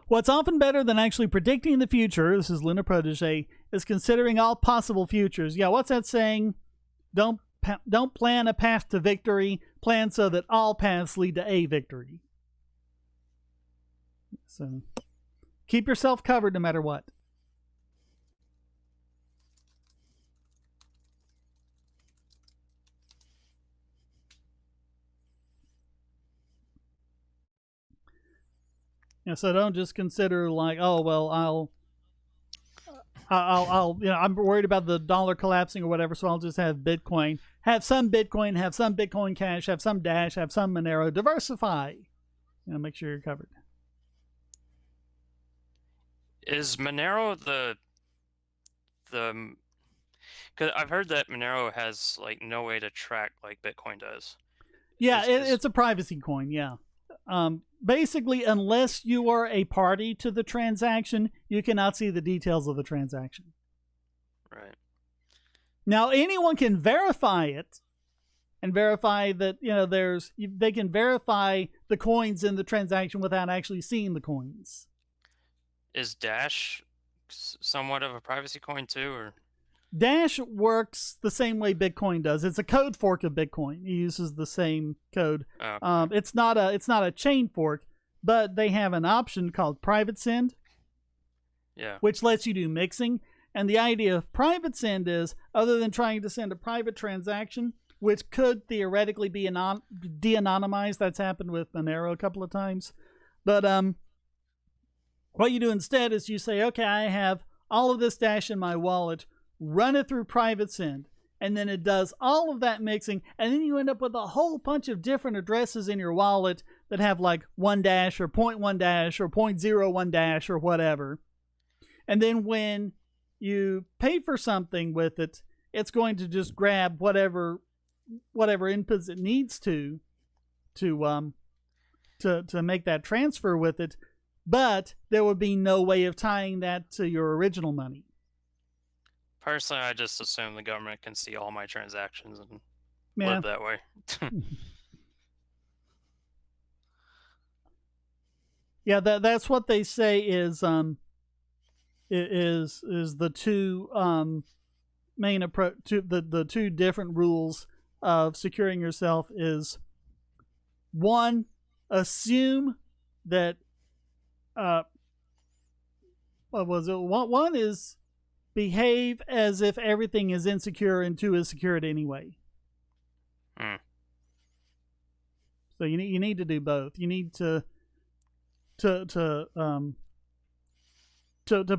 What's often better than actually predicting the future, this is Luna Protege, is considering all possible futures. Yeah, what's that saying? Don't plan a path to victory. Plan so that all paths lead to a victory. So keep yourself covered no matter what. So don't just consider like, oh well, I'll I'm worried about the dollar collapsing or whatever, so I'll just have Bitcoin, have some Bitcoin Cash, have some Dash, have some Monero. Diversify. Make sure you're covered. Is Monero the because I've heard that Monero has like no way to track like Bitcoin does. Yeah, it's a privacy coin. Yeah. Basically, unless you are a party to the transaction, you cannot see the details of the transaction. Right. Now, anyone can verify it and verify that, they can verify the coins in the transaction without actually seeing the coins. Is Dash somewhat of a privacy coin too, or? Dash works the same way Bitcoin does. It's a code fork of Bitcoin. It uses the same code. Oh, okay. It's not a chain fork, but they have an option called private send. Yeah. Which lets you do mixing. And the idea of private send is, other than trying to send a private transaction, which could theoretically be de-anonymized. That's happened with Monero a couple of times. But what you do instead is you say, okay, I have all of this Dash in my wallet. Run it through private send, and then it does all of that mixing, and then you end up with a whole bunch of different addresses in your wallet that have like 1 dash or 0.1 dash or 0.01 dash or whatever. And then when you pay for something with it, it's going to just grab whatever inputs it needs to make that transfer with it, but there would be no way of tying that to your original money. Personally, I just assume the government can see all my transactions and live that way. Yeah, that's what they say is the two main approach to the two different rules of securing yourself is, one, assume that what was it? One is behave as if everything is insecure, and two is secured anyway. So you need to do both. You need to put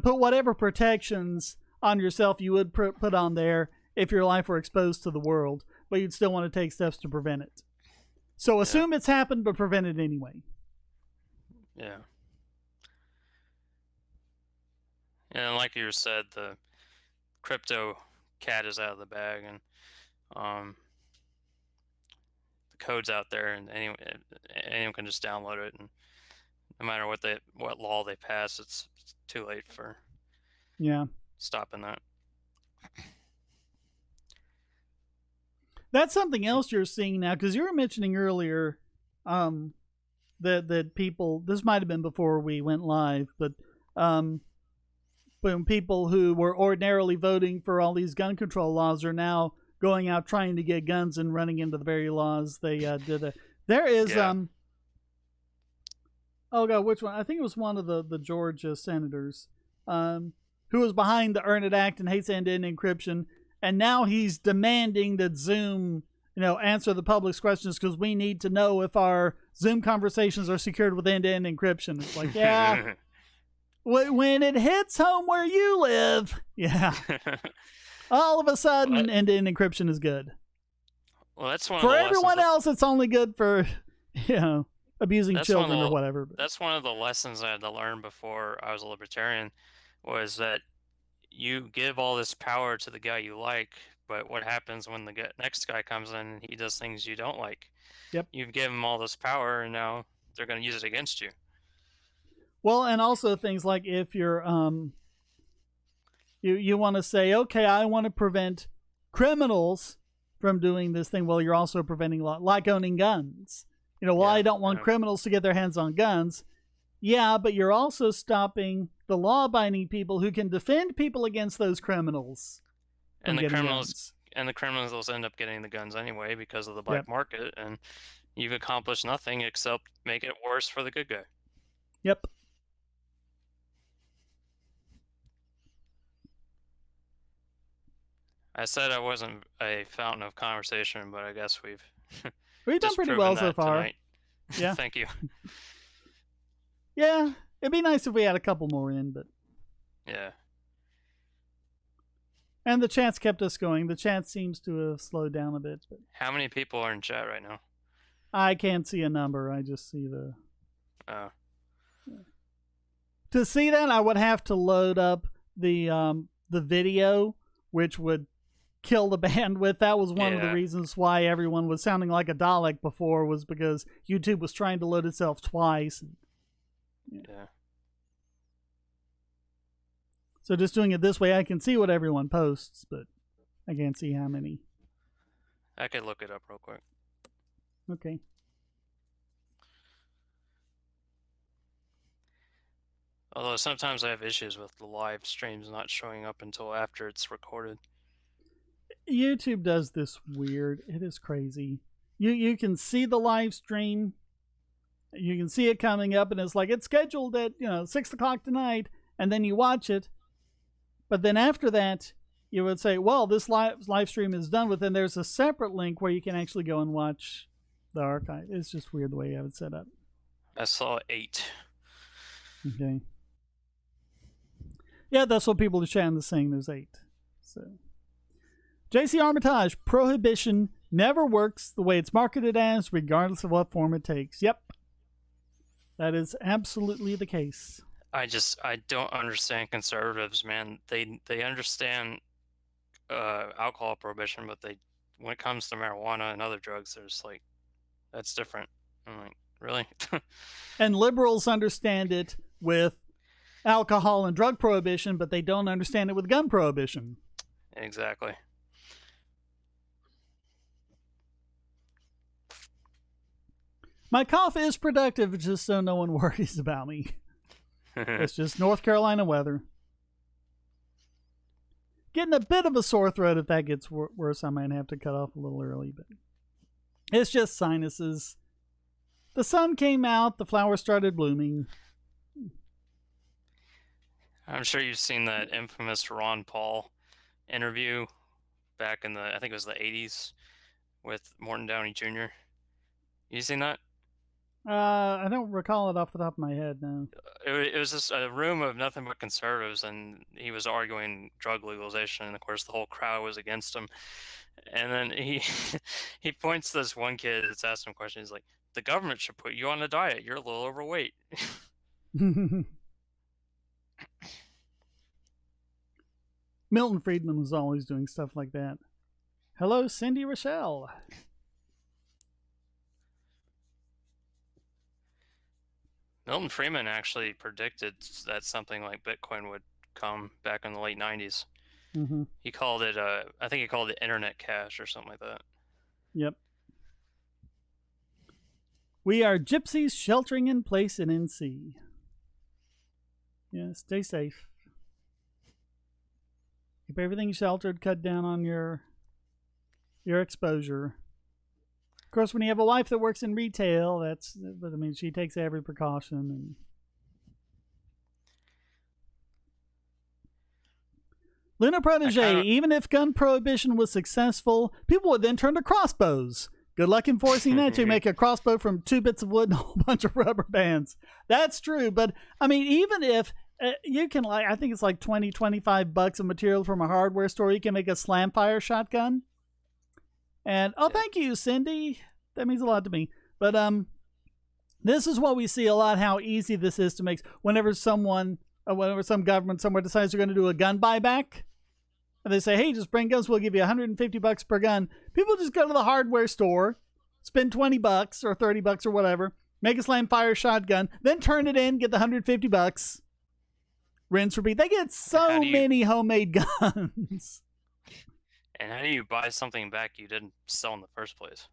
whatever protections on yourself you would put on there if your life were exposed to the world, but you'd still want to take steps to prevent it. So assume it's happened, but prevent it anyway. Yeah. And like you said, the crypto cat is out of the bag, and the code's out there, and anyone can just download it, and no matter what law they pass, it's too late for stopping that. That's something else you're seeing now, because you were mentioning earlier that people, this might have been before we went live, but when people who were ordinarily voting for all these gun control laws are now going out trying to get guns and running into the very laws they did. There is oh god, which one? I think it was one of the Georgia senators who was behind the Earn It Act and hates end-to-end encryption, and now he's demanding that Zoom, answer the public's questions because we need to know if our Zoom conversations are secured with end-to-end encryption. It's like, yeah. When it hits home where you live, all of a sudden, end-to-end encryption is good. Well, that's one for everyone else. It's only good for abusing children or whatever. That's one of the lessons I had to learn before I was a libertarian, was that you give all this power to the guy you like, but what happens when the next guy comes in and he does things you don't like? Yep. You've given him all this power, and now they're going to use it against you. Well, and also things like if you're you want to say, okay, I want to prevent criminals from doing this thing. Well, you're also preventing like owning guns. I don't want criminals to get their hands on guns. Yeah, but you're also stopping the law-abiding people who can defend people against those criminals. And the criminals end up getting the guns anyway because of the black market, and you've accomplished nothing except make it worse for the good guy. Yep. I said I wasn't a fountain of conversation, but I guess we've done pretty well so far. Tonight. Yeah. Thank you. Yeah, it'd be nice if we had a couple more in, but yeah. And the chats kept us going. The chat seems to have slowed down a bit. But how many people are in chat right now? I can't see a number. I just see the. Oh. Yeah. To see that, I would have to load up the video, which would kill the bandwidth. That was one of the reasons why everyone was sounding like a Dalek before, was because YouTube was trying to load itself twice. Yeah. So just doing it this way, I can see what everyone posts, but I can't see how many. I could look it up real quick. Okay. Although sometimes I have issues with the live streams not showing up until after it's recorded. YouTube does this weird. It is crazy. You can see the live stream. You can see it coming up, and it's like it's scheduled at 6 o'clock tonight, and then you watch it. But then after that, you would say, well, this live stream is done with, and there's a separate link where you can actually go and watch the archive. It's just weird the way you have it set up. I saw 8. Okay. Yeah, that's what people are chatting, saying there's 8. So, JC Armitage, prohibition never works the way it's marketed as, regardless of what form it takes. Yep. That is absolutely the case. I don't understand conservatives, man. They understand alcohol prohibition, but they when it comes to marijuana and other drugs, there's like that's different. I'm like, really? And liberals understand it with alcohol and drug prohibition, but they don't understand it with gun prohibition. Exactly. My cough is productive, just so no one worries about me. It's just North Carolina weather. Getting a bit of a sore throat. If that gets worse, I might have to cut off a little early, but it's just sinuses. The sun came out, the flowers started blooming. I'm sure you've seen that infamous Ron Paul interview back in I think it was the 80s with Morton Downey Jr. You seen that? I don't recall it off the top of my head, no. It was just a room of nothing but conservatives, and he was arguing drug legalization, and of course the whole crowd was against him. And then he he points to this one kid that's asking him questions. He's like, "The government should put you on a diet. You're a little overweight." Milton Friedman was always doing stuff like that. Hello, Cindy Rochelle. Milton Friedman actually predicted that something like Bitcoin would come back in the late 90s. Mm-hmm. He called it, I think he called it internet cash or something like that. Yep. We are gypsies sheltering in place in NC. Yeah, stay safe. Keep everything sheltered, cut down on your exposure. Of course, when you have a wife that works in retail, but I mean, she takes every precaution. And Luna Protege, even if gun prohibition was successful, people would then turn to crossbows. Good luck enforcing that. You make a crossbow from 2 bits of wood and a whole bunch of rubber bands. That's true, but I mean, even if you can, I think it's like $20-$25 of material from a hardware store, you can make a slam fire shotgun. And thank you, Cindy. That means a lot to me. But this is what we see a lot, how easy this is to make. Whenever some government somewhere decides they're going to do a gun buyback, and they say, hey, just bring guns, we'll give you $150 per gun. People just go to the hardware store, spend $20 or $30 or whatever, make a slam fire shotgun, then turn it in, get the $150. Rinse, repeat. They get so many homemade guns. And how do you buy something back you didn't sell in the first place?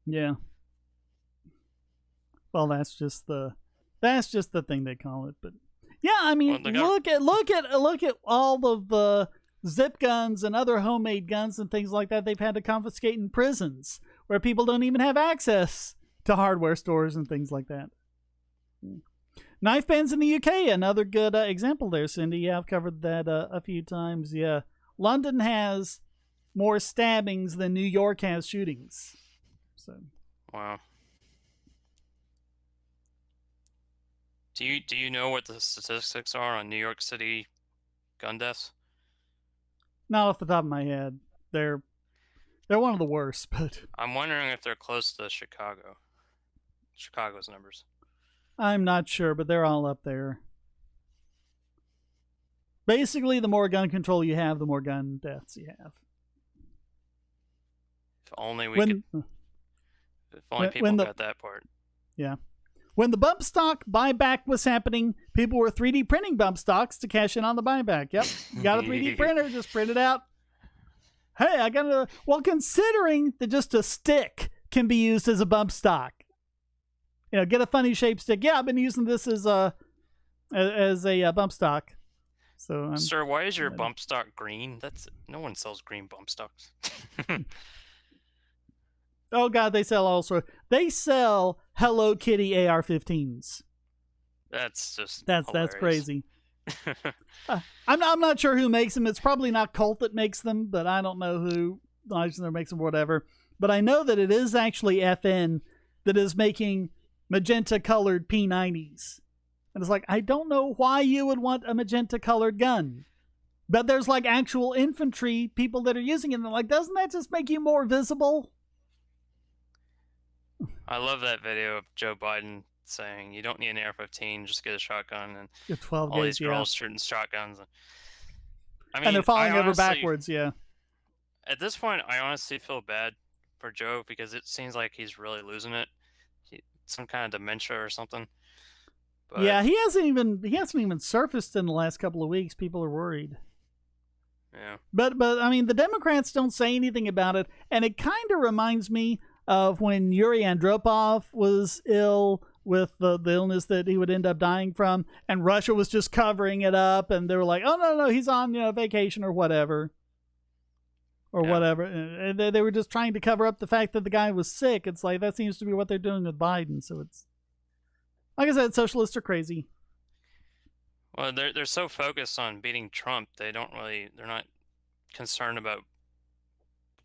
Yeah. Well, that's just the thing they call it. But yeah, I mean, look at all of the zip guns and other homemade guns and things like that they've had to confiscate in prisons, where people don't even have access to hardware stores and things like that. Knife bans in the UK, another good example there, Cindy. Yeah, I've covered that a few times. Yeah, London has more stabbings than New York has shootings. So, wow. Do you know what the statistics are on New York City gun deaths? Not off the top of my head. They're one of the worst, but I'm wondering if they're close to Chicago's numbers. I'm not sure, but they're all up there. Basically, the more gun control you have, the more gun deaths you have. If only people got that part. Yeah. When the bump stock buyback was happening, people were 3D printing bump stocks to cash in on the buyback. Yep. You got a 3D printer, just print it out. Hey, I got considering that just a stick can be used as a bump stock. You know, get a funny shaped stick. Yeah, I've been using this as a bump stock. So, sir, why is your bump stock green? No one sells green bump stocks. Oh God, they sell all sorts. They sell Hello Kitty AR-15s. That's crazy. I'm not sure who makes them. It's probably not Colt that makes them, but I don't know who makes them or whatever. But I know that it is actually FN that is making magenta colored P90s. And it's like, I don't know why you would want a magenta colored gun. But there's like actual infantry people that are using it. And they're like, doesn't that just make you more visible? I love that video of Joe Biden saying you don't need an AR-15, just get a shotgun, and Get 12 all gauge, these girls shooting shotguns. I mean, and they're falling I over honestly, backwards. Yeah. at this point, I honestly feel bad for Joe because it seems like he's really losing it. Some kind of dementia or something. But Yeah, he hasn't even surfaced in the last couple of weeks. People are worried. yeah. But I mean, the Democrats don't say anything about it, and it kind of reminds me of when Yuri Andropov was ill with the illness that he would end up dying from, and Russia was just covering it up, and they were like, "Oh no, he's on vacation or whatever." Or whatever. And they were just trying to cover up the fact that the guy was sick. It's like that seems to be what they're doing with Biden. So it's, like I said, socialists are crazy. Well, they're so focused on beating Trump, they're not concerned about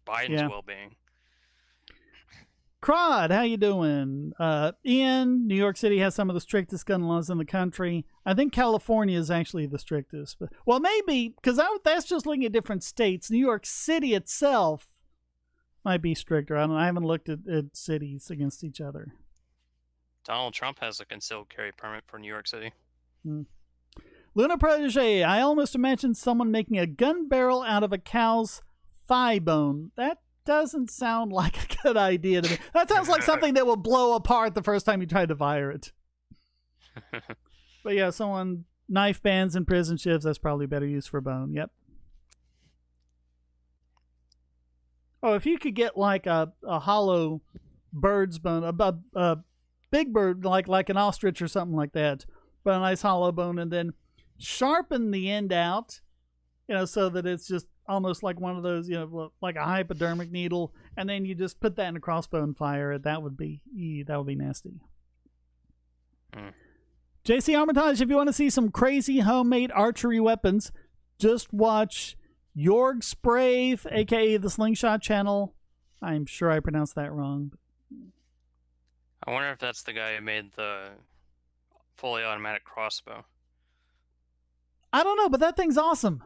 Biden's well-being. Crod, how you doing? Ian, New York City has some of the strictest gun laws in the country. I think California is actually the strictest. But, well, maybe, because that's just looking at different states. New York City itself might be stricter. I don't know. I haven't looked at cities against each other. Donald Trump has a concealed carry permit for New York City. Luna Protege, I almost imagined someone making a gun barrel out of a cow's thigh bone. That doesn't sound like a good idea to me. That sounds like something that will blow apart the first time you try to fire it. But yeah, someone, knife bands and prison shifts, that's probably better use for bone. Yep. Oh, if you could get like a hollow bird's bone, a big bird, like an ostrich or something like that, but a nice hollow bone, and then sharpen the end out, so that it's just almost like one of those, like a hypodermic needle, and then you just put that in a crossbow and fire it. That would be nasty. JC Armitage, if you want to see some crazy homemade archery weapons, just watch Jorg Sprave, aka the Slingshot Channel. I'm sure I pronounced that wrong. I wonder if that's the guy who made the fully automatic crossbow. I don't know, but that thing's awesome.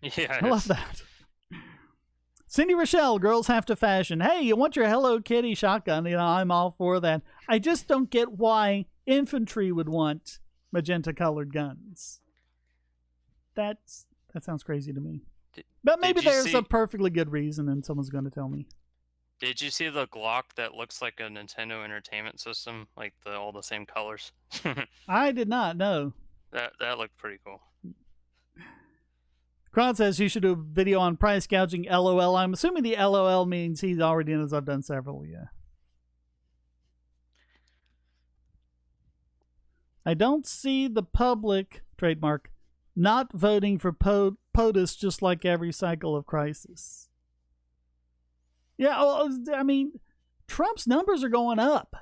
Yeah, I love that. Cindy Rochelle, girls have to fashion. Hey, you want your Hello Kitty shotgun? I'm all for that. I just don't get why infantry would want magenta-colored guns. That sounds crazy to me. But maybe there's a perfectly good reason, and someone's going to tell me. Did you see the Glock that looks like a Nintendo Entertainment System, like all the same colors? I did not know. That looked pretty cool. Kron says you should do a video on price gouging LOL. I'm assuming the LOL means he's already in, as I've done several, yeah. I don't see the public, trademark, not voting for POTUS just like every cycle of crisis. Yeah, well, I mean, Trump's numbers are going up.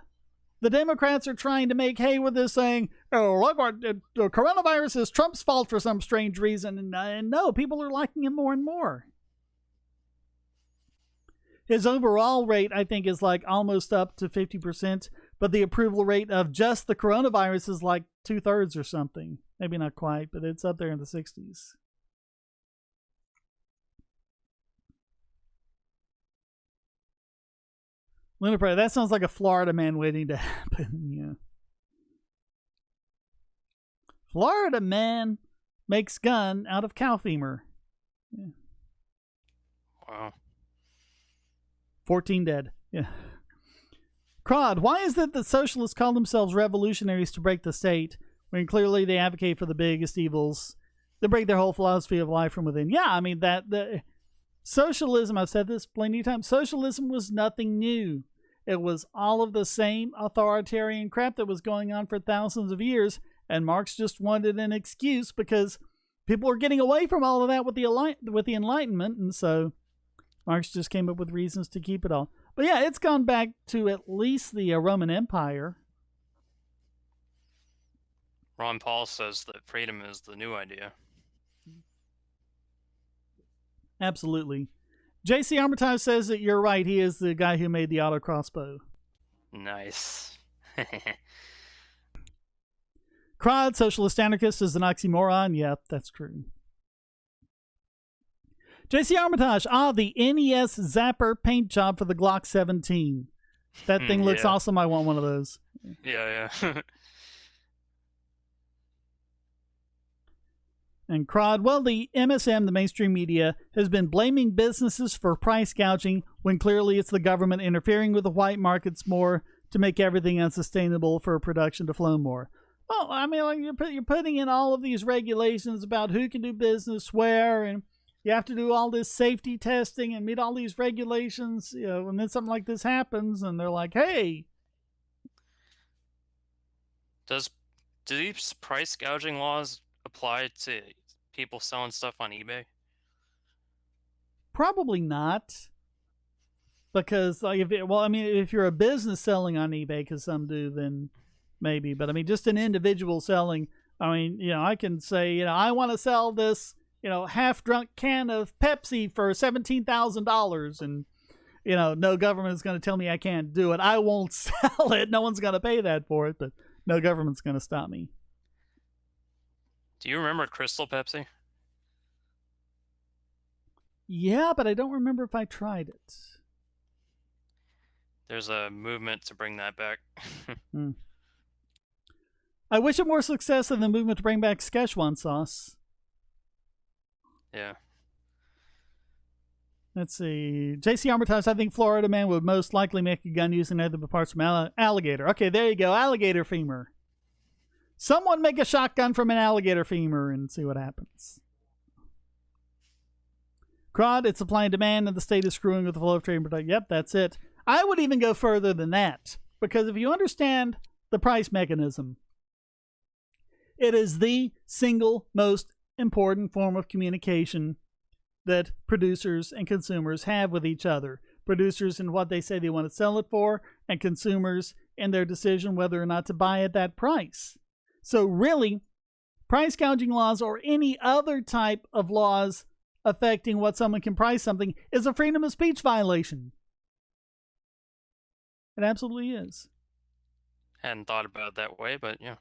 The Democrats are trying to make hay with this, saying, "Oh, look, the coronavirus is Trump's fault for some strange reason." And no, people are liking him more and more. His overall rate, I think, is like almost up to 50%, but the approval rate of just the coronavirus is like 2/3 or something. Maybe not quite, but it's up there in the 60s. Lunar Prey, that sounds like a Florida man waiting to happen. Yeah. Florida man makes gun out of cow femur. Yeah. Wow. 14 dead. Yeah. Crod, why is it that socialists call themselves revolutionaries to break the state when clearly they advocate for the biggest evils? They break their whole philosophy of life from within. Yeah, I mean, socialism, I've said this plenty of times, socialism was nothing new. It was all of the same authoritarian crap that was going on for thousands of years, and Marx just wanted an excuse because people were getting away from all of that with the Enlightenment, and so Marx just came up with reasons to keep it all. But yeah, it's gone back to at least the Roman Empire. Ron Paul says that freedom is the new idea. Absolutely. JC Armitage says that you're right. He is the guy who made the auto crossbow. Nice. Crowd, socialist anarchist is an oxymoron. Yep, that's true. JC Armitage, the NES Zapper paint job for the Glock 17. That thing looks Yeah. awesome. I want one of those. Yeah. And Crod, well, the MSM, the mainstream media, has been blaming businesses for price gouging when clearly it's the government interfering with the white markets more to make everything unsustainable for production to flow more. Well, I mean, like you're putting in all of these regulations about who can do business where, and you have to do all this safety testing and meet all these regulations, and then something like this happens, and they're like, hey. Do these price gouging laws apply to people selling stuff on eBay? Probably not. Because, like, if you're a business selling on eBay, because some do, then maybe. But, I mean, just an individual selling, I mean, I can say, I want to sell this, half-drunk can of Pepsi for $17,000. And, no government is going to tell me I can't do it. I won't sell it. No one's going to pay that for it, but no government's going to stop me. Do you remember Crystal Pepsi? Yeah, but I don't remember if I tried it. There's a movement to bring that back. I wish it more success than the movement to bring back Szechuan sauce. Yeah. Let's see. JC Armitage, I think Florida man would most likely make a gun using nothing but parts from alligator. Okay, there you go. Alligator femur. Someone make a shotgun from an alligator femur and see what happens. Crod, it's supply and demand, and the state is screwing with the flow of trade and production. Yep, that's it. I would even go further than that, because if you understand the price mechanism, it is the single most important form of communication that producers and consumers have with each other. Producers in what they say they want to sell it for, and consumers in their decision whether or not to buy at that price. So really, price gouging laws or any other type of laws affecting what someone can price something is a freedom of speech violation. It absolutely is. Hadn't thought about it that way, but yeah.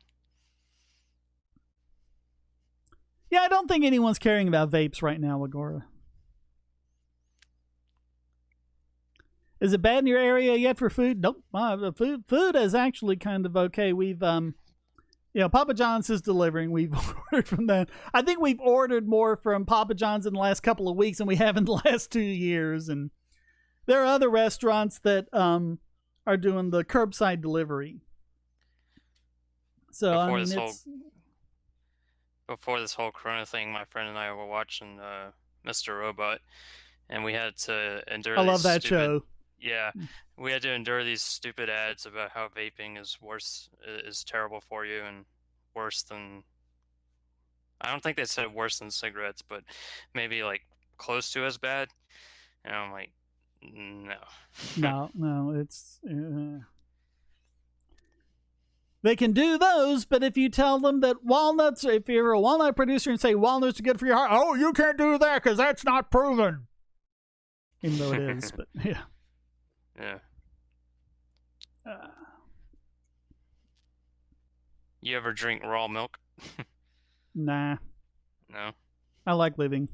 Yeah, I don't think anyone's caring about vapes right now, Agora. Is it bad in your area yet for food? Nope. Food is actually kind of okay. We've, Papa John's is delivering. We've ordered from them. I think we've ordered more from Papa John's in the last couple of weeks than we have in the last 2 years. And there are other restaurants that are doing the curbside delivery. So before this whole Corona thing, my friend and I were watching Mr. Robot, and we had to endure. I love that show. Yeah, we had to endure these stupid ads about how vaping is terrible for you, and worse than. I don't think they said worse than cigarettes, but maybe like close to as bad. And I'm like, no. No, it's. They can do those, but if you tell them that walnuts, if you're a walnut producer and say walnuts are good for your heart, oh, you can't do that because that's not proven. Even though it is, but yeah. Yeah. You ever drink raw milk? Nah. No. I like living.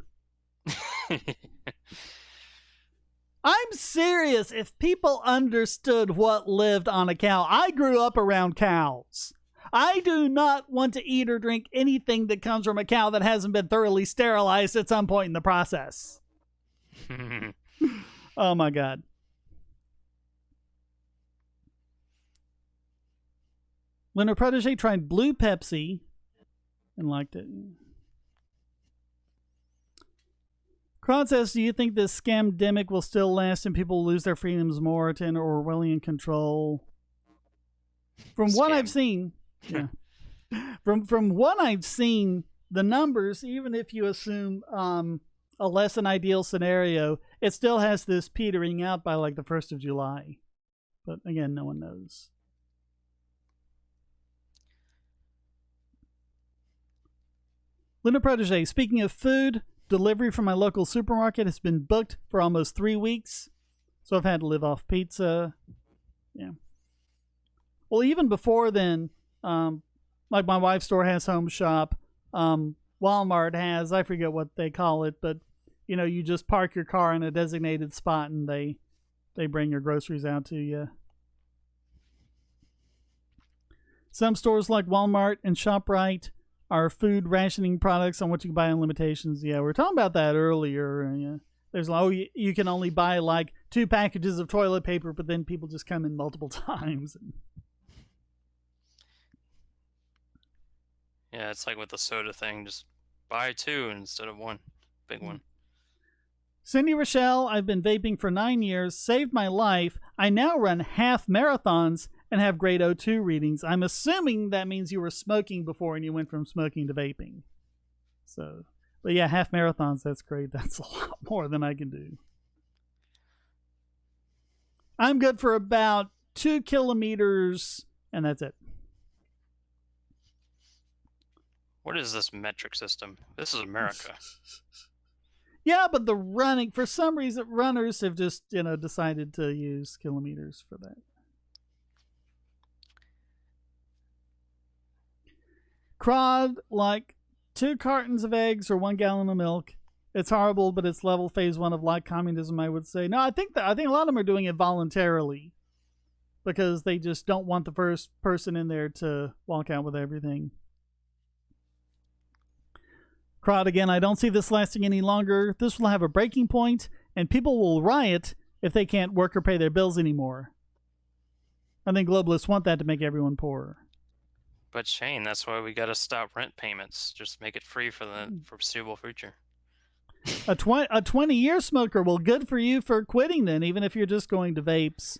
I'm serious. If people understood what lived on a cow, I grew up around cows. I do not want to eat or drink anything that comes from a cow that hasn't been thoroughly sterilized at some point in the process. Oh my God. When her protege tried blue Pepsi and liked it. Kron says, do you think this scamdemic will still last and people will lose their freedoms more to enter Orwellian control? From what I've seen, yeah. From what I've seen, the numbers, even if you assume a less than ideal scenario, it still has this petering out by like the 1st of July. But again, no one knows. Linda Protege, speaking of food, delivery from my local supermarket has been booked for almost 3 weeks. So I've had to live off pizza. Yeah. Well, even before then, like my wife's store has Home Shop. Walmart has, I forget what they call it, but you just park your car in a designated spot and they bring your groceries out to you. Some stores like Walmart and ShopRite are food rationing products on what you can buy on limitations. Yeah, we were talking about that earlier. Yeah. There's you can only buy like 2 packages of toilet paper, but then people just come in multiple times. Yeah, it's like with the soda thing. Just buy 2 instead of 1. Big one. Cindy Rochelle, I've been vaping for 9 years, saved my life. I now run half marathons and have grade O2 readings. I'm assuming that means you were smoking before and you went from smoking to vaping. So, but yeah, half marathons, that's great. That's a lot more than I can do. I'm good for about 2 kilometers, and that's it. What is this metric system? This is America. Yeah, but the running, for some reason, runners have just, decided to use kilometers for that. Crod, like 2 cartons of eggs or 1 gallon of milk. It's horrible, but it's level phase 1 of like communism, I would say. No, I think a lot of them are doing it voluntarily because they just don't want the first person in there to walk out with everything. Crowd again, I don't see this lasting any longer. This will have a breaking point, and people will riot if they can't work or pay their bills anymore. I think globalists want that to make everyone poorer. But Shane, that's why we gotta stop rent payments. Just make it free for the foreseeable future. A 20-year smoker, well, good for you for quitting then, even if you're just going to vapes.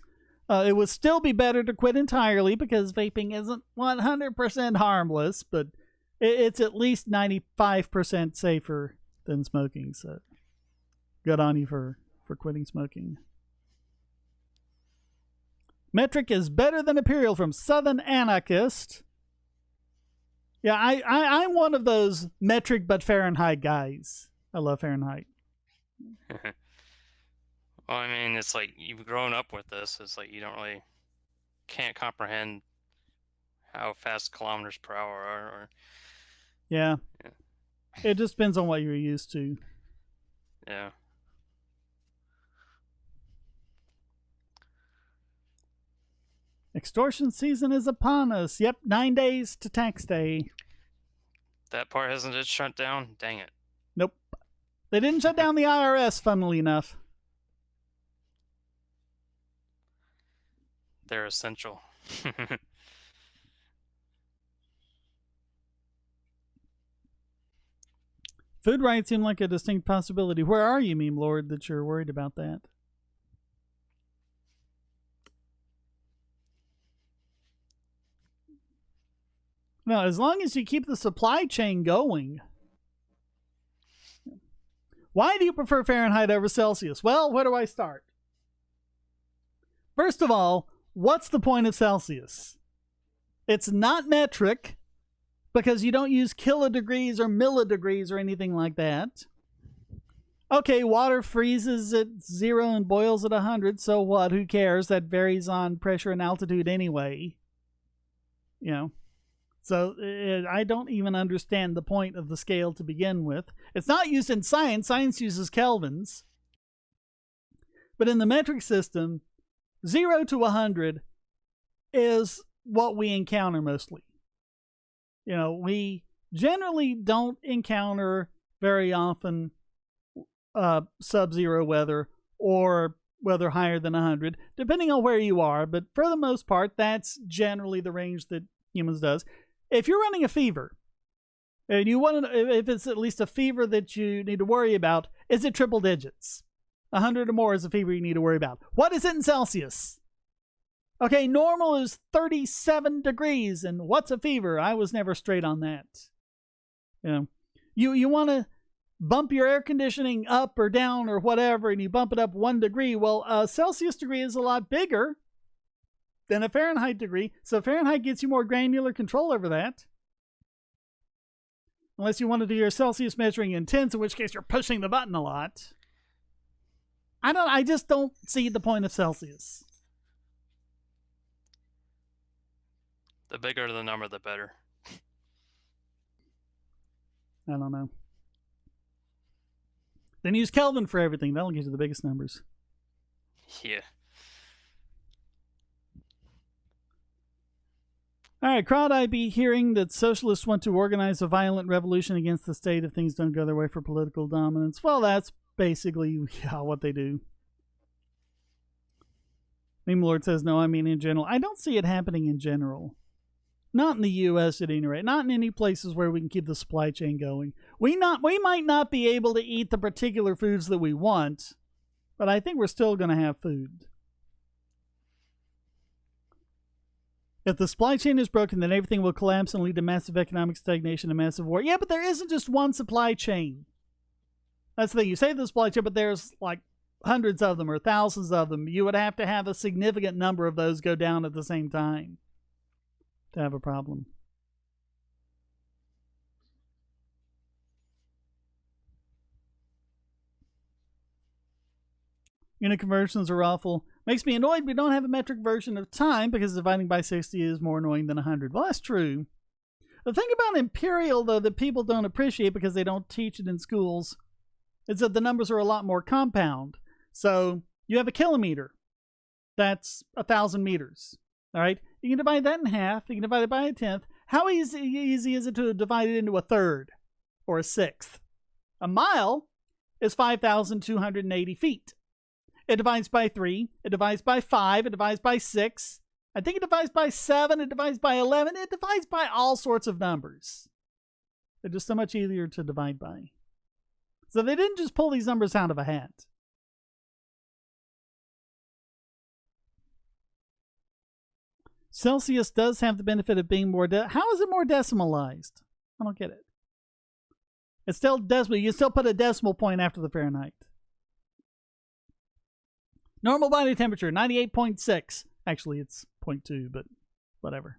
It would still be better to quit entirely because vaping isn't 100% harmless, but it's at least 95% safer than smoking. So good on you for quitting smoking. Metric is better than Imperial from Southern Anarchist. Yeah, I'm one of those metric but Fahrenheit guys. I love Fahrenheit. Well, I mean, it's like you've grown up with this. It's like you can't comprehend how fast kilometers per hour are. Yeah. It just depends on what you're used to. Yeah. Extortion season is upon us. Yep, 9 days to tax day. That part hasn't just shut down? Dang it. Nope. They didn't shut down the IRS, funnily enough. They're essential. Food rights seem like a distinct possibility. Where are you, meme lord, that you're worried about that? No, as long as you keep the supply chain going. Why do you prefer Fahrenheit over Celsius? Well, where do I start? First of all, what's the point of Celsius? It's not metric because you don't use kilodegrees or millidegrees or anything like that. Okay, water freezes at 0 and boils at 100, so what? Who cares? That varies on pressure and altitude anyway. So I don't even understand the point of the scale to begin with. It's not used in science. Science uses kelvins. But in the metric system, 0 to 100 is what we encounter mostly. We generally don't encounter very often sub-zero weather or weather higher than 100, depending on where you are. But for the most part, that's generally the range that humans does. If you're running a fever, and you want to, if it's at least a fever that you need to worry about, is it triple digits? 100 or more is a fever you need to worry about. What is it in Celsius? Okay, normal is 37 degrees, and what's a fever? I was never straight on that. You want to bump your air conditioning up or down or whatever, and you bump it up 1 degree. Well, a Celsius degree is a lot bigger than a Fahrenheit degree, so Fahrenheit gets you more granular control over that. Unless you want to do your Celsius measuring in tenths, in which case you're pushing the button a lot. I just don't see the point of Celsius. The bigger the number, the better. I don't know. Then use Kelvin for everything. That'll get you the biggest numbers. Yeah. All right, crowd, I be hearing that socialists want to organize a violent revolution against the state if things don't go their way for political dominance. Well, that's basically what they do. Meme Lord says, no, I mean in general. I don't see it happening in general. Not in the U.S. at any rate. Not in any places where we can keep the supply chain going. We might not be able to eat the particular foods that we want, but I think we're still going to have food. If the supply chain is broken, then everything will collapse and lead to massive economic stagnation and massive war. Yeah, but there isn't just one supply chain. That's the thing. You say the supply chain, but there's like hundreds of them or thousands of them. You would have to have a significant number of those go down at the same time to have a problem. Unit conversions are awful. Makes me annoyed we don't have a metric version of time because dividing by 60 is more annoying than 100. Well, that's true. The thing about imperial, though, that people don't appreciate because they don't teach it in schools is that the numbers are a lot more compound. So you have a kilometer. That's 1,000 meters. All right? You can divide that in half. You can divide it by a tenth. How easy is it to divide it into a third or a sixth? A mile is 5,280 feet. It divides by 3. It divides by 5. It divides by 6. I think it divides by 7. It divides by 11. It divides by all sorts of numbers. They're just so much easier to divide by. So they didn't just pull these numbers out of a hat. Celsius does have the benefit of being more... How is it more decimalized? I don't get it. It's still decimal. You still put a decimal point after the Fahrenheit. Normal body temperature, 98.6. Actually, it's 0.2, but whatever.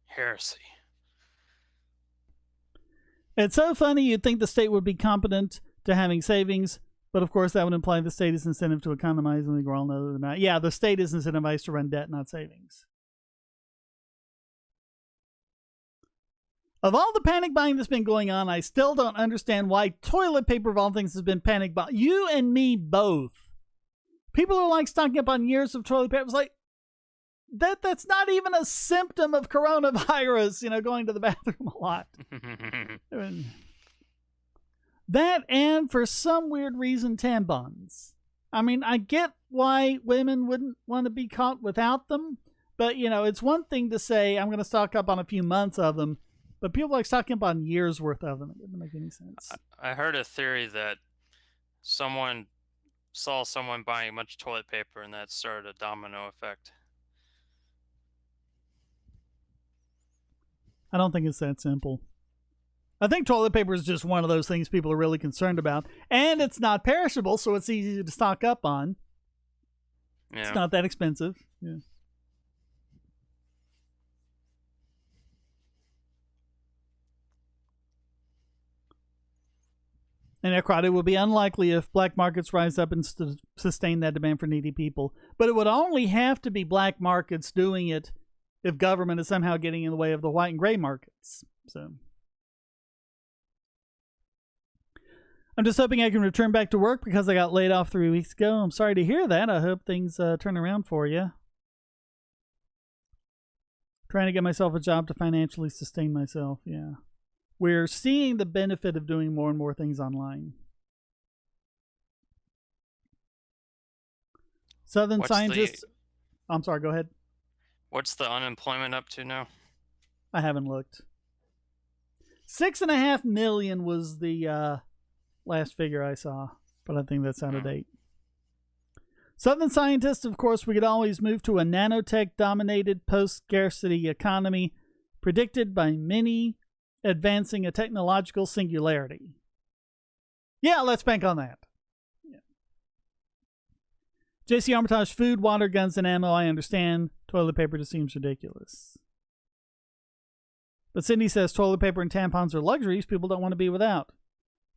Heresy. It's so funny you'd think the state would be competent to having savings, but of course that would imply the state is incentive to economize, and we all know that not. Yeah, the state is incentivized to run debt, not savings. Of all the panic buying that's been going on, I still don't understand why toilet paper of all things has been panic buying. You and me both. People are like stocking up on years of toilet paper. It's like, that's not even a symptom of coronavirus, going to the bathroom a lot. That, and for some weird reason, tampons. I mean, I get why women wouldn't want to be caught without them, but, it's one thing to say, I'm going to stock up on a few months of them, but people like stocking up on years worth of them. It doesn't make any sense. I heard a theory that someone saw someone buying much toilet paper and that started a domino effect. I don't think it's that simple. I think toilet paper is just one of those things people are really concerned about. And it's not perishable, so it's easy to stock up on. Yeah. It's not that expensive. Yeah. And it would be unlikely if black markets rise up and sustain that demand for needy people. But it would only have to be black markets doing it if government is somehow getting in the way of the white and gray markets. So I'm just hoping I can return back to work because I got laid off 3 weeks ago. I'm sorry to hear that. I hope things turn around for you. Trying to get myself a job to financially sustain myself. Yeah. We're seeing the benefit of doing more and more things online. Southern scientists... I'm sorry, go ahead. What's the unemployment up to now? I haven't looked. 6.5 million was the last figure I saw, but I think that's out of date. Southern scientists, of course, we could always move to a nanotech-dominated post-scarcity economy predicted by many advancing a technological singularity. Yeah, let's bank on that. Yeah. JC Armitage, food, water, guns, and ammo, I understand. Toilet paper just seems ridiculous. But Cindy says toilet paper and tampons are luxuries people don't want to be without.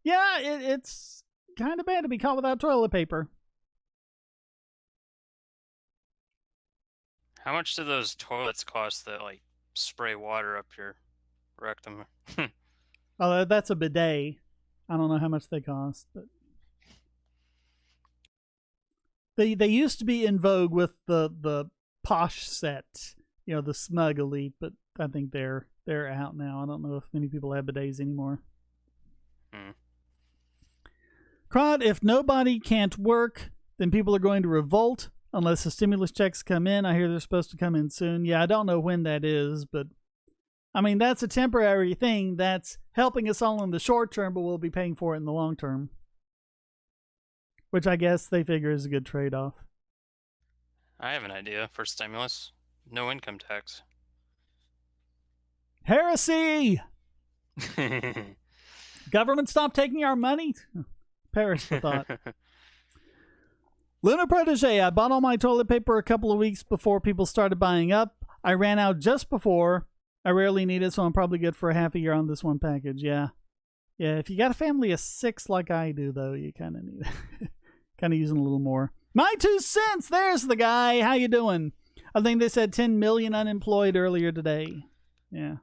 Yeah, it's kind of bad to be caught without toilet paper. How much do those toilets cost that, spray water up your rectum? Oh, that's a bidet. I don't know how much they cost, but they used to be in vogue with the posh set, the smug elite, but I think they're out now. I don't know if many people have bidets anymore. Crod, if nobody can't work, then people are going to revolt unless the stimulus checks come in. I hear they're supposed to come in soon. Yeah, I don't know when that is, but I mean, that's a temporary thing. That's helping us all in the short term, but we'll be paying for it in the long term. Which I guess they figure is a good trade-off. I have an idea for stimulus. No income tax. Heresy! Government, stop taking our money? Perish the thought. Lunar Protege, I bought all my toilet paper a couple of weeks before people started buying up. I ran out just before. I rarely need it, so I'm probably good for a half a year on this one package. Yeah, if you got a family of 6 like I do, though, you kind of need it. Kind of using a little more. My 2 cents! There's the guy! How you doing? I think they said 10 million unemployed earlier today. Yeah.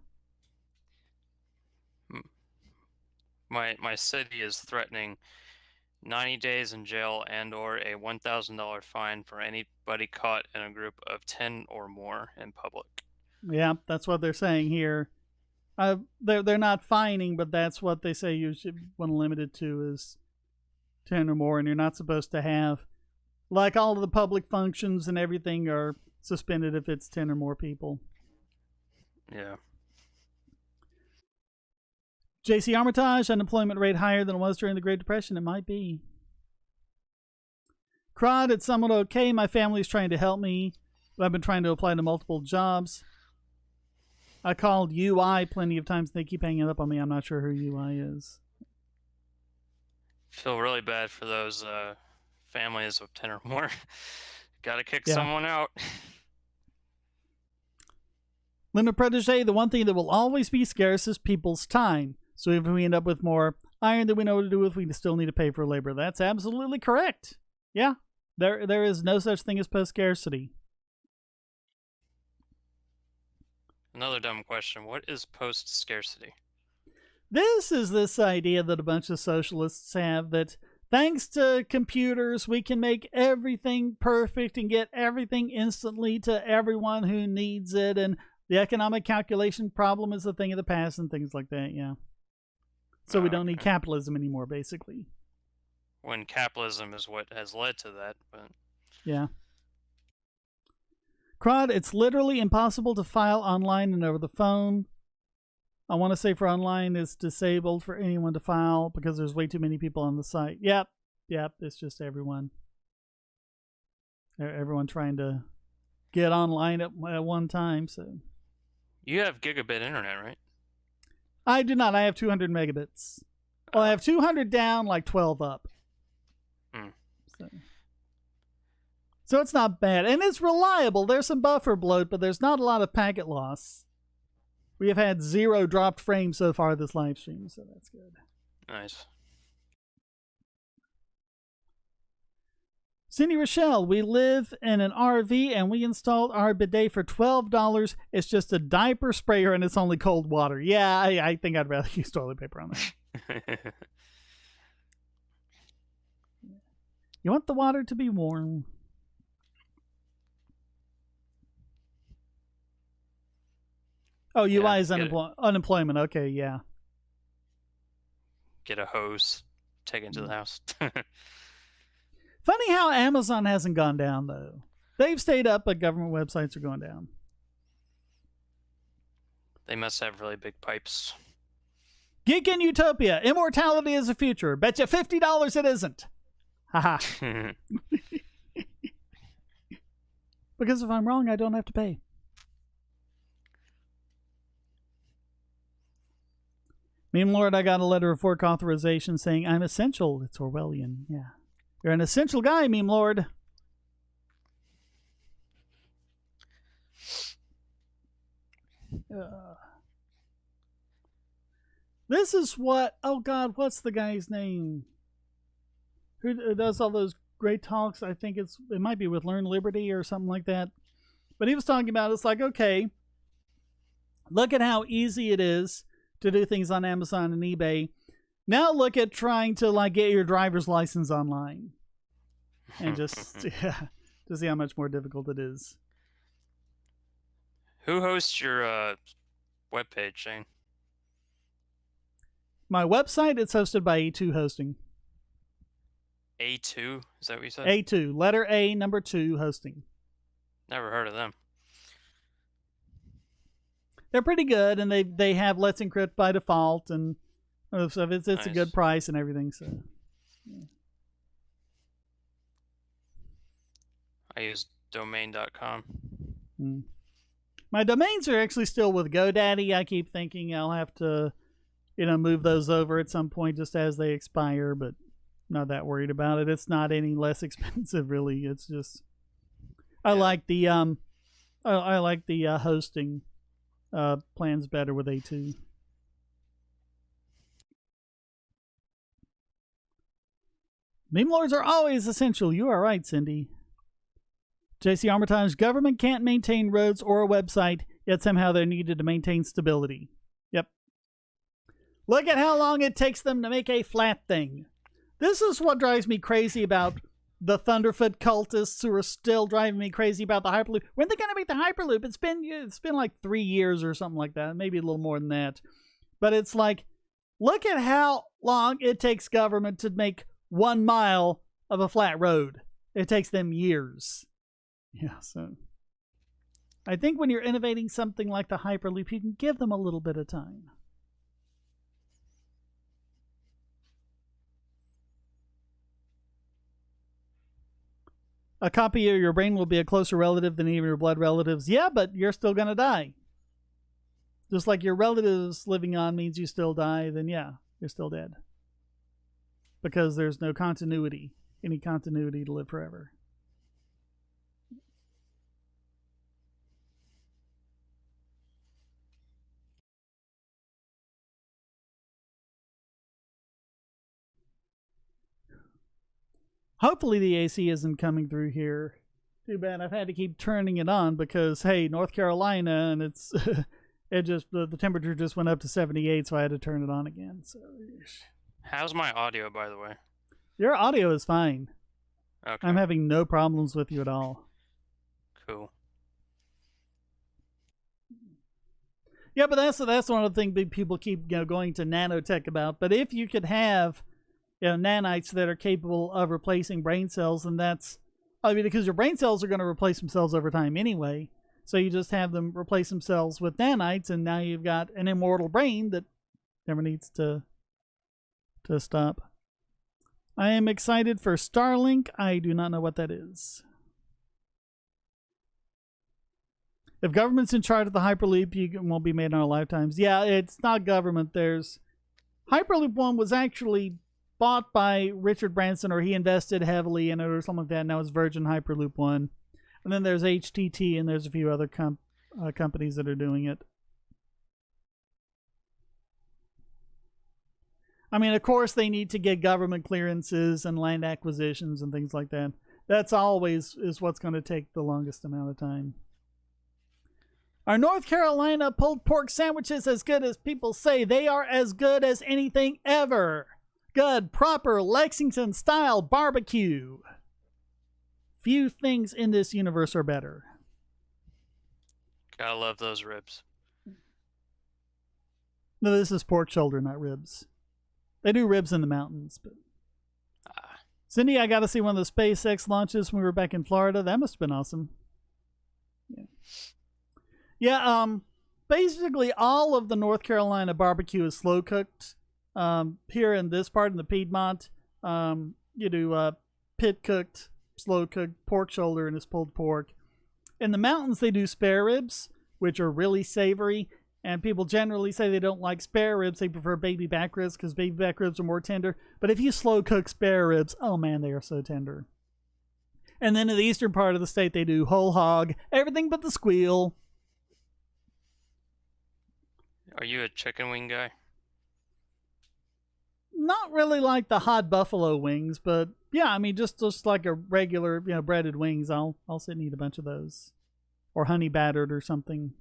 My city is threatening 90 days in jail and or a $1,000 fine for anybody caught in a group of 10 or more in public. Yeah, that's what they're saying here. They're not fining, but that's what they say you should want to limit it to is 10 or more, and you're not supposed to have, like, all of the public functions and everything are suspended if it's 10 or more people. Yeah. JC Armitage, unemployment rate higher than it was during the Great Depression. It might be. Crod, it's somewhat okay. My family's trying to help me. I've been trying to apply to multiple jobs. I called UI plenty of times. They keep hanging up on me. I'm not sure who UI is. Feel really bad for those families of 10 or more. Gotta kick someone out. Linda Protege, the one thing that will always be scarce is people's time. So if we end up with more iron than we know what to do with, we still need to pay for labor. That's absolutely correct. Yeah, there is no such thing as post-scarcity. Another dumb question. What is post-scarcity? This is this idea that a bunch of socialists have that thanks to computers, we can make everything perfect and get everything instantly to everyone who needs it. And the economic calculation problem is a thing of the past and things like that, yeah. So we don't need capitalism anymore, basically. When capitalism is what has led to that, but... Yeah. Crod, it's literally impossible to file online and over the phone. I want to say for online, it's disabled for anyone to file because there's way too many people on the site. Yep, it's just everyone. Everyone trying to get online at one time, so... You have gigabit internet, right? I do not. I have 200 megabits. Well, I have 200 down, like 12 up. So it's not bad. And it's reliable. There's some buffer bloat, but there's not a lot of packet loss. We have had 0 dropped frames so far this live stream, so that's good. Nice. Cindy Rochelle, we live in an RV and we installed our bidet for $12. It's just a diaper sprayer and it's only cold water. Yeah, I think I'd rather use toilet paper on that. You want the water to be warm. Oh, UI is unemployment. Okay, yeah. Get a hose, take it to the house. Funny how Amazon hasn't gone down, though. They've stayed up, but government websites are going down. They must have really big pipes. Geek in Utopia. Immortality is the future. Bet you $50 it isn't. Haha. Because if I'm wrong, I don't have to pay. Meme Lord, I got a letter of work authorization saying I'm essential. It's Orwellian. Yeah. You're an essential guy, Meme Lord. This is what... Oh, God, what's the guy's name? Who does all those great talks? I think it might be with Learn Liberty or something like that. But he was talking about, it's like, okay, look at how easy it is to do things on Amazon and eBay. Now look at trying to like get your driver's license online. And just to see how much more difficult it is. Who hosts your webpage, Shane? My website, it's hosted by A2 Hosting. A2? Is that what you said? A2, letter A, number 2 hosting. Never heard of them. They're pretty good, and they have Let's Encrypt by default, and so it's Nice. a good price and everything. So yeah. I use domain.com. My domains are actually still with GoDaddy. I keep thinking I'll have to, move those over at some point just as they expire, but not that worried about it. It's not any less expensive, really. It's just I like the I like the hosting plans better with A2. Meme lords are always essential. You are right, Cindy. JC Armitage, government can't maintain roads or a website, yet somehow they're needed to maintain stability. Yep. Look at how long it takes them to make a flat thing. This is what drives me crazy about the Thunderfoot cultists who are still driving me crazy about the Hyperloop. When are they going to make the Hyperloop? It's been like 3 years or something like that, maybe a little more than that. But it's like, look at how long it takes government to make 1 mile of a flat road. It takes them years. Yeah, so I think when you're innovating something like the Hyperloop, you can give them a little bit of time. A copy of your brain will be a closer relative than even your blood relatives. Yeah, but you're still going to die. Just like your relatives living on means you still die, then yeah, you're still dead. Because there's no continuity, any continuity to live forever. Hopefully the AC isn't coming through here. Too bad I've had to keep turning it on because, hey, North Carolina, and it's the temperature just went up to 78, so I had to turn it on again. So, how's my audio, by the way? Your audio is fine. Okay. I'm having no problems with you at all. Cool. Yeah, but that's one of the things people keep going to nanotech about. But if you could have nanites that are capable of replacing brain cells, and because your brain cells are going to replace themselves over time anyway. So you just have them replace themselves with nanites, and now you've got an immortal brain that never needs to stop. I am excited for Starlink. I do not know what that is. If government's in charge of the Hyperloop, you won't be made in our lifetimes. Yeah, it's not government. There's Hyperloop 1 was actually bought by Richard Branson, or he invested heavily in it or something like that. Now it's Virgin Hyperloop 1. And then there's HTT, and there's a few other companies that are doing it. I mean, of course, they need to get government clearances and land acquisitions and things like that. That's always is what's going to take the longest amount of time. Are North Carolina pulled pork sandwiches as good as people say? They are as good as anything ever. Good, proper Lexington-style barbecue. Few things in this universe are better. Gotta love those ribs. No, this is pork shoulder, not ribs. They do ribs in the mountains, but... Cindy, I got to see one of the SpaceX launches when we were back in Florida. That must have been awesome. Yeah, basically all of the North Carolina barbecue is slow cooked. Here in this part, in the Piedmont, you do pit cooked, slow cooked pork shoulder, and it's pulled pork. In the mountains, they do spare ribs, which are really savory. And people generally say they don't like spare ribs. They prefer baby back ribs because baby back ribs are more tender. But if you slow cook spare ribs, oh man, they are so tender. And then in the eastern part of the state, they do whole hog, everything but the squeal. Are you a chicken wing guy? Not really like the hot buffalo wings, but yeah, I mean, just like a regular, breaded wings, I'll sit and eat a bunch of those. Or honey battered or something.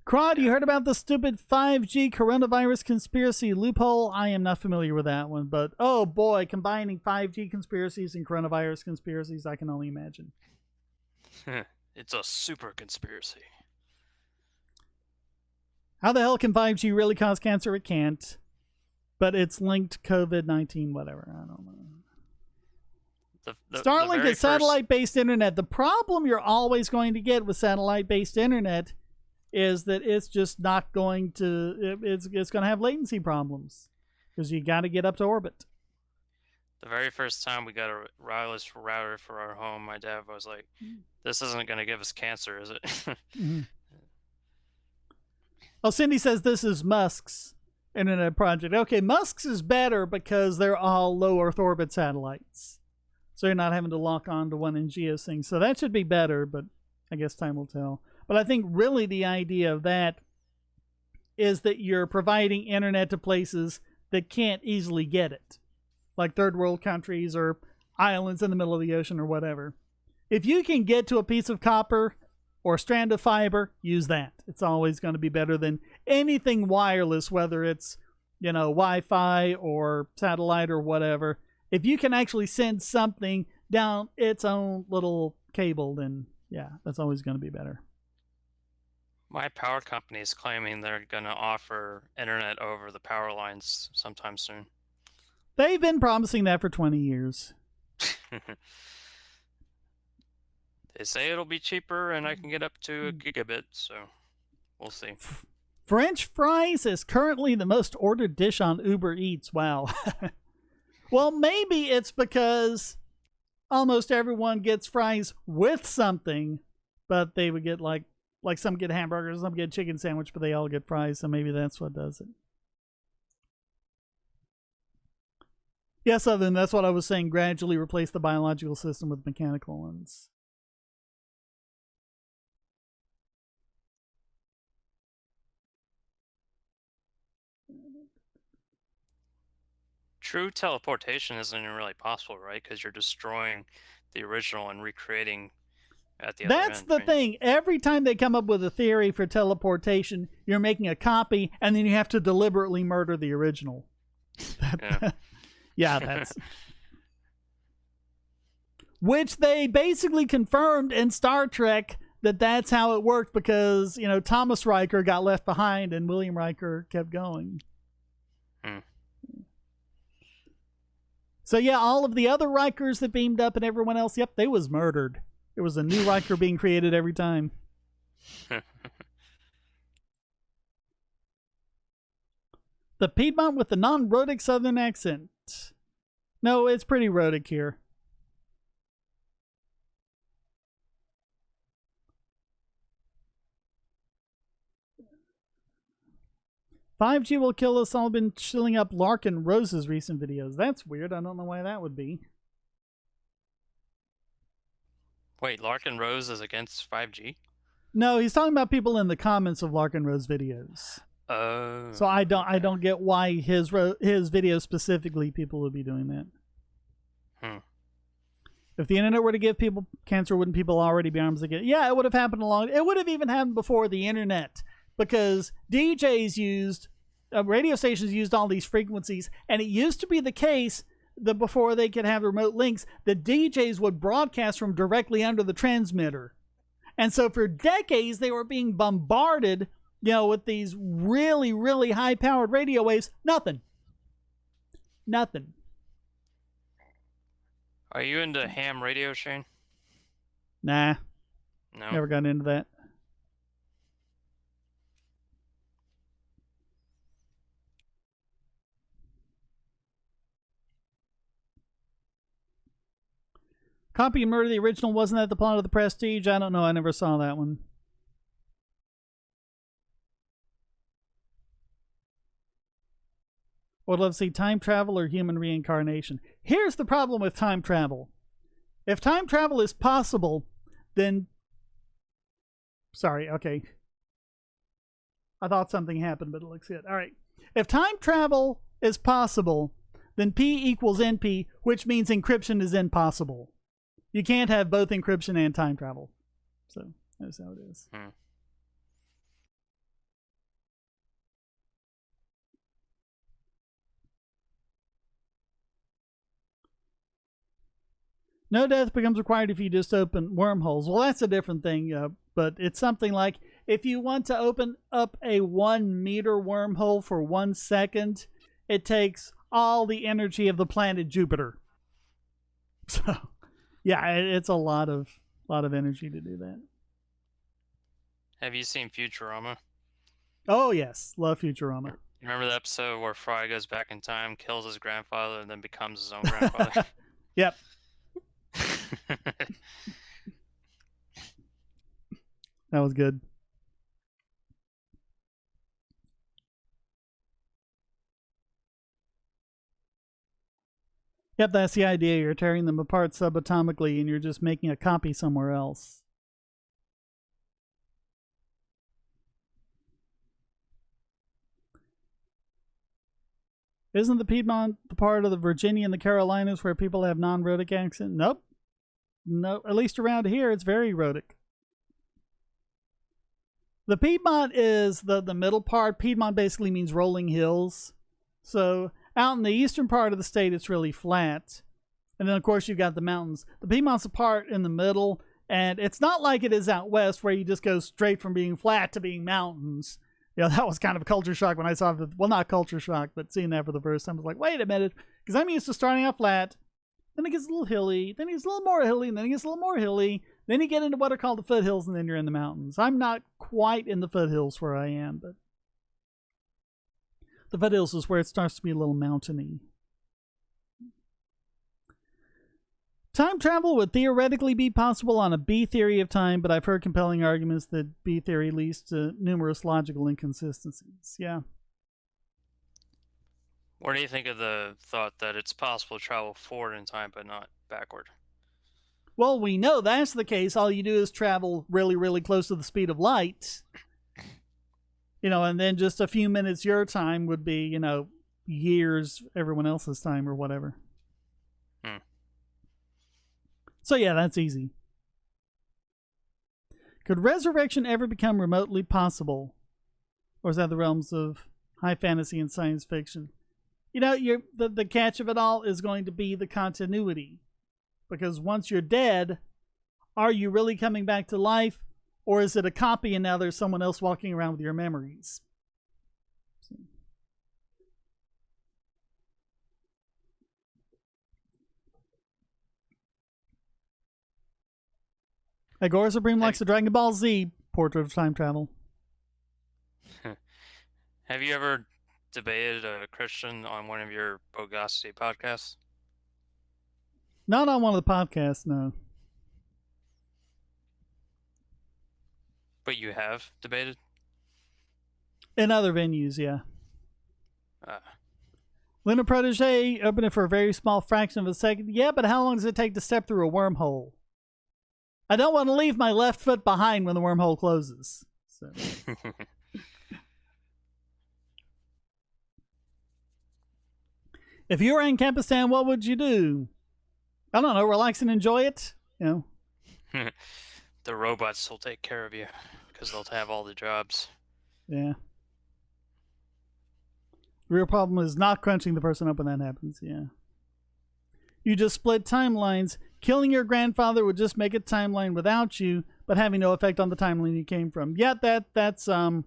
Crod, you heard about the stupid 5G coronavirus conspiracy loophole? I am not familiar with that one, but oh boy, combining 5G conspiracies and coronavirus conspiracies, I can only imagine. It's a super conspiracy. How the hell can 5G really cause cancer? It can't. But it's linked COVID-19, whatever. I don't know. Starlink is satellite-based internet. The problem you're always going to get with satellite-based internet is that it's just not going to. It's going to have latency problems because you got to get up to orbit. The very first time we got a wireless router for our home, my dad was like, "This isn't going to give us cancer, is it?" Mm-hmm. Oh, Cindy says this is Musk's internet project. Okay, Musk's is better because they're all low Earth orbit satellites. So you're not having to lock on to one in geosync. So that should be better, but I guess time will tell. But I think really the idea of that is that you're providing internet to places that can't easily get it, like third world countries or islands in the middle of the ocean or whatever. If you can get to a piece of copper or a strand of fiber, use that. It's always going to be better than anything wireless, whether it's, Wi-Fi or satellite or whatever. If you can actually send something down its own little cable, then yeah, that's always going to be better. My power company is claiming they're going to offer internet over the power lines sometime soon. They've been promising that for 20 years. They say it'll be cheaper and I can get up to a gigabit, so we'll see. French fries is currently the most ordered dish on Uber Eats. Wow. Well, maybe it's because almost everyone gets fries with something, but they would get like some get hamburgers, some get chicken sandwich, but they all get fries, so maybe that's what does it. Yes, other than that's what I was saying, gradually replace the biological system with mechanical ones. True teleportation isn't even really possible, right? Because you're destroying the original and recreating at the other end. That's the thing. Every time they come up with a theory for teleportation, you're making a copy, and then you have to deliberately murder the original. Yeah, that's... Which they basically confirmed in Star Trek that that's how it worked because, Thomas Riker got left behind and William Riker kept going. So yeah, all of the other Rikers that beamed up and everyone else, yep, they was murdered. There was a new Riker being created every time. The Piedmont with the non-rhotic southern accent. No, it's pretty rhotic here. "5G will kill us all." Been chilling up Larkin Rose's recent videos. That's weird. I don't know why that would be. Wait, Larkin Rose is against 5G? No, he's talking about people in the comments of Larkin Rose videos. Oh. So I don't get why his videos specifically people would be doing that. If the internet were to give people cancer, wouldn't people already be arms again? Yeah, it would have happened it would have even happened before the internet. Because DJs used, radio stations used all these frequencies, and it used to be the case that before they could have remote links, the DJs would broadcast from directly under the transmitter. And so for decades, they were being bombarded, with these really, really high-powered radio waves. Nothing. Are you into ham radio, Shane? Nah. No? Never got into that. Copy and murder the original. Wasn't that the plot of The Prestige? I don't know. I never saw that one. Would love to see time travel or human reincarnation. Here's the problem with time travel. If time travel is possible, then... Sorry, okay. I thought something happened, but it looks good. All right. If time travel is possible, then P equals NP, which means encryption is impossible. You can't have both encryption and time travel. So that's how it is. No death becomes required if you just open wormholes. Well, that's a different thing, but it's something like if you want to open up a 1 meter wormhole for 1 second, it takes all the energy of the planet Jupiter. So, yeah, it's a lot of energy to do that. Have you seen Futurama? Oh yes, love Futurama. Remember the episode where Fry goes back in time, kills his grandfather, and then becomes his own grandfather? Yep. That was good. Yep, that's the idea. You're tearing them apart subatomically and you're just making a copy somewhere else. Isn't the Piedmont the part of the Virginia and the Carolinas where people have non-rhotic accent? Nope. No, at least around here, it's very rhotic. The Piedmont is the middle part. Piedmont basically means rolling hills. So out in the eastern part of the state, it's really flat. And then, of course, you've got the mountains. The Piedmont's a part in the middle, and it's not like it is out west where you just go straight from being flat to being mountains. You know, that was kind of a culture shock when I saw the, well, not culture shock, but seeing that for the first time. I was like, wait a minute, because I'm used to starting out flat, then it gets a little hilly, then it gets a little more hilly, and then it gets a little more hilly, then you get into what are called the foothills, and then you're in the mountains. I'm not quite in the foothills where I am, but the foothills is where it starts to be a little mountainy. Time travel would theoretically be possible on a B theory of time, but I've heard compelling arguments that B theory leads to numerous logical inconsistencies. Yeah. What do you think of the thought that it's possible to travel forward in time but not backward? Well, we know that's the case. All you do is travel really, really close to the speed of light. You know, and then just a few minutes your time would be, you know, years everyone else's time or whatever. So yeah, that's easy. Could resurrection ever become remotely possible? Or is that the realms of high fantasy and science fiction? You know, the catch of it all is going to be the continuity. Because once you're dead, are you really coming back to life? Or is it a copy and now there's someone else walking around with your memories? Agora Supreme likes the Dragon Ball Z portrait of time travel. Have you ever debated a Christian on one of your Bogosity podcasts? Not on one of the podcasts, no. But you have debated? In other venues, yeah. Luna Protege, open it for a very small fraction of a second. Yeah, but how long does it take to step through a wormhole? I don't want to leave my left foot behind when the wormhole closes. So. If you were in Campistan, what would you do? I don't know, relax and enjoy it? You know. The robots will take care of you because they'll have all the jobs. Yeah. The real problem is not crunching the person up when that happens, yeah. You just split timelines. Killing your grandfather would just make a timeline without you, but having no effect on the timeline you came from. Yeah, that's a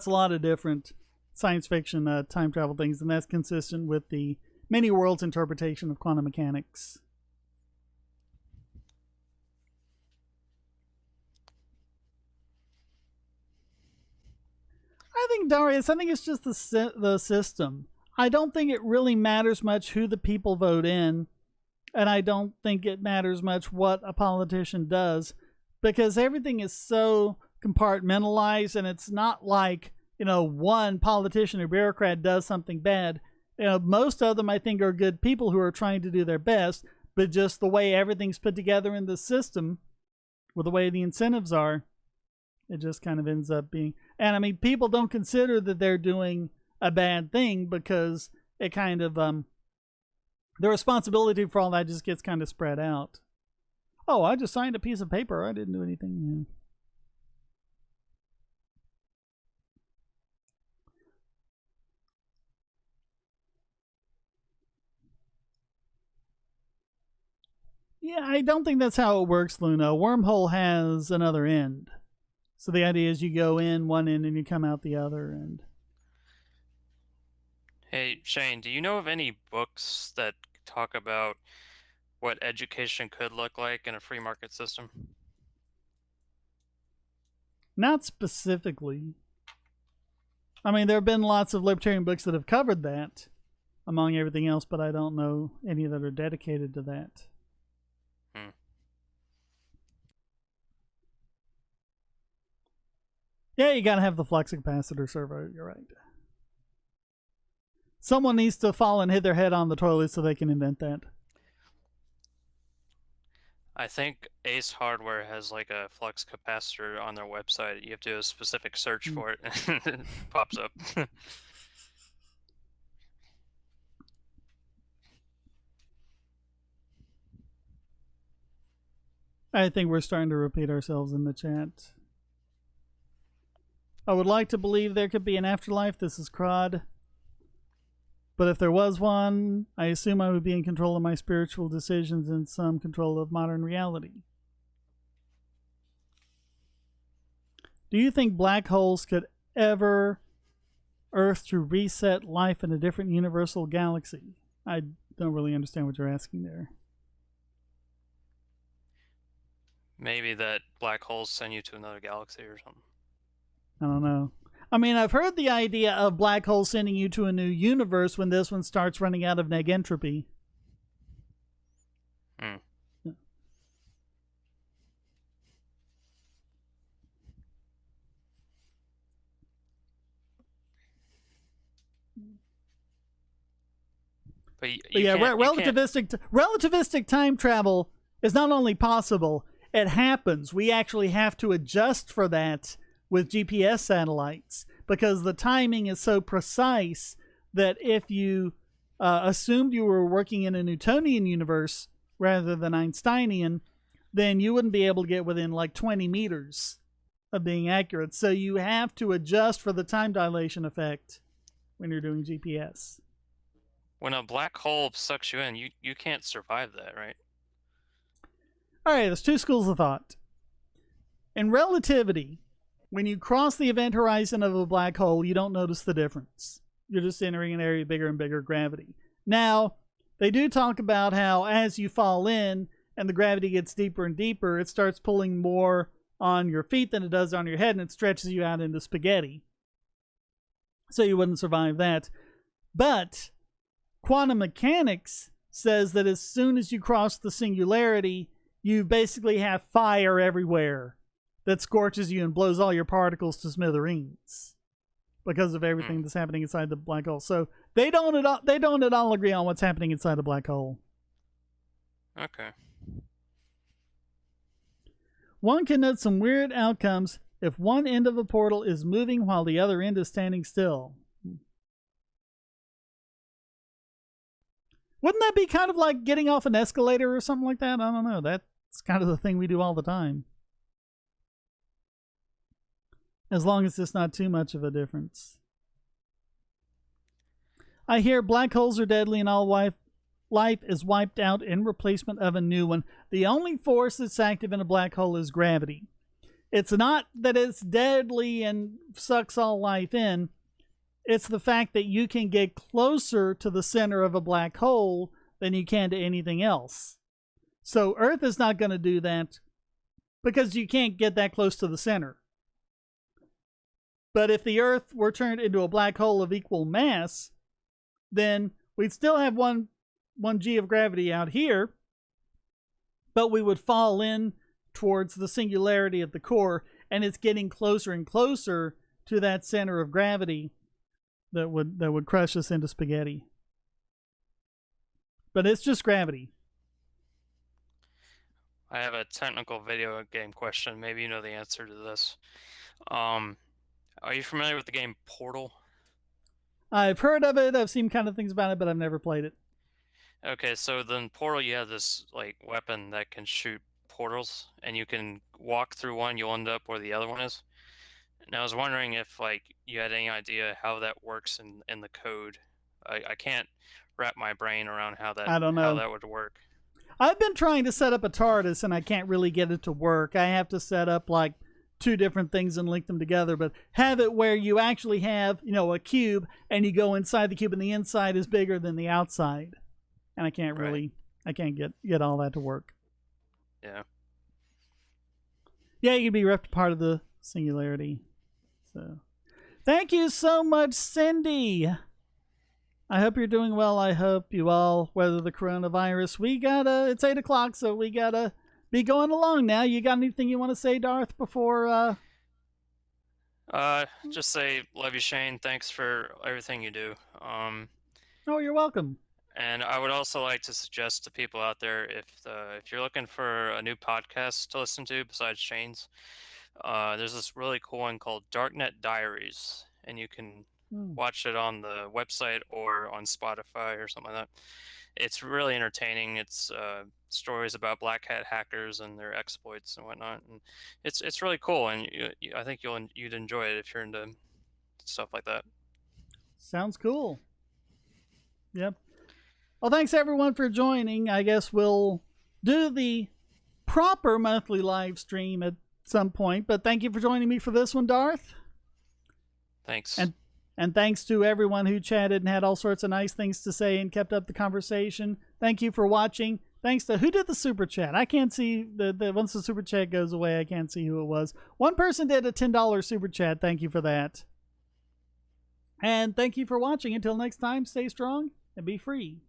lot of different science fiction time travel things, and that's consistent with the many worlds interpretation of quantum mechanics. I think, Darius, it's just the system. I don't think it really matters much who the people vote in. And I don't think it matters much what a politician does, because everything is so compartmentalized, and it's not like, you know, one politician or bureaucrat does something bad. You know, most of them, I think, are good people who are trying to do their best, but just the way everything's put together in the system, with the way the incentives are, it just kind of ends up being. And I mean, people don't consider that they're doing a bad thing because it kind of the responsibility for all that just gets kind of spread out. Oh, I just signed a piece of paper. I didn't do anything. Yeah, I don't think that's how it works, Luna. A wormhole has another end. So the idea is you go in one end and you come out the other. And Hey, Shane, do you know of any books that talk about what education could look like in a free market system? not specifically. I mean, there have been lots of libertarian books that have covered that, among everything else, but I don't know any that are dedicated to that. Yeah, you gotta have the flux capacitor servo, you're right. Someone needs to fall and hit their head on the toilet so they can invent that. I think Ace Hardware has like a flux capacitor on their website. You have to do a specific search for it, and it pops up. I think we're starting to repeat ourselves in the chat. I would like to believe there could be an afterlife. This is Crod. But if there was one, I assume I would be in control of my spiritual decisions and some control of modern reality. Do you think black holes could ever Earth to reset life in a different universal galaxy? I don't really understand what you're asking there. Maybe that black holes send you to another galaxy or something. I don't know. I mean, I've heard the idea of black holes sending you to a new universe when this one starts running out of negentropy. Hmm. But yeah, relativistic time travel is not only possible, it happens. We actually have to adjust for that with GPS satellites because the timing is so precise that if you assumed you were working in a Newtonian universe rather than Einsteinian, then you wouldn't be able to get within like 20 meters of being accurate. So you have to adjust for the time dilation effect when you're doing GPS. When a black hole sucks you in, you can't survive that, right? All right, there's two schools of thought. In relativity, when you cross the event horizon of a black hole, you don't notice the difference. You're just entering an area of bigger and bigger gravity. Now, they do talk about how as you fall in and the gravity gets deeper and deeper, it starts pulling more on your feet than it does on your head, and it stretches you out into spaghetti. So you wouldn't survive that. But quantum mechanics says that as soon as you cross the singularity, you basically have fire everywhere that scorches you and blows all your particles to smithereens because of everything that's happening inside the black hole. So they don't at all agree on what's happening inside the black hole. Okay. One can note some weird outcomes if one end of a portal is moving while the other end is standing still. Wouldn't that be kind of like getting off an escalator or something like that? I don't know. That's kind of the thing we do all the time. As long as it's not too much of a difference. I hear black holes are deadly and all life is wiped out in replacement of a new one. The only force that's active in a black hole is gravity. It's not that it's deadly and sucks all life in. It's the fact that you can get closer to the center of a black hole than you can to anything else. So Earth is not going to do that because you can't get that close to the center. But if the Earth were turned into a black hole of equal mass, then we'd still have one G of gravity out here, but we would fall in towards the singularity at the core, and it's getting closer and closer to that center of gravity that would crush us into spaghetti. But it's just gravity. I have a technical video game question. Maybe you know the answer to this. Are you familiar with the game Portal? I've heard of it. I've seen kind of things about it, but I've never played it. Okay, so then Portal, you have this like weapon that can shoot portals, and you can walk through one, you'll end up where the other one is. And I was wondering if like you had any idea how that works in the code. I can't wrap my brain around how that would work. I've been trying to set up a TARDIS and I can't really get it to work. I have to set up like two different things and link them together, but have it where you actually have, a cube and you go inside the cube and the inside is bigger than the outside. And I can't get all that to work. Yeah. Yeah, you can be ripped apart of the singularity. So, thank you so much, Cindy. I hope you're doing well. I hope you all weather the coronavirus. It's 8 o'clock, so we gotta be going along now. You got anything you want to say, Darth, before? Just say, love you, Shane. Thanks for everything you do. Oh, you're welcome. And I would also like to suggest to people out there, if you're looking for a new podcast to listen to besides Shane's, there's this really cool one called Darknet Diaries, and you can watch it on the website or on Spotify or something like that. It's really entertaining. It's stories about black hat hackers and their exploits and whatnot, and it's really cool. And I think you'd enjoy it if you're into stuff like that. Sounds cool. Yep. Well, thanks everyone for joining. I guess we'll do the proper monthly live stream at some point, but thank you for joining me for this one, Darth. Thanks. And thanks to everyone who chatted and had all sorts of nice things to say and kept up the conversation. Thank you for watching. Thanks to who did the super chat. I can't see once the super chat goes away, I can't see who it was. One person did a $10 super chat. Thank you for that. And thank you for watching. Until next time, stay strong and be free.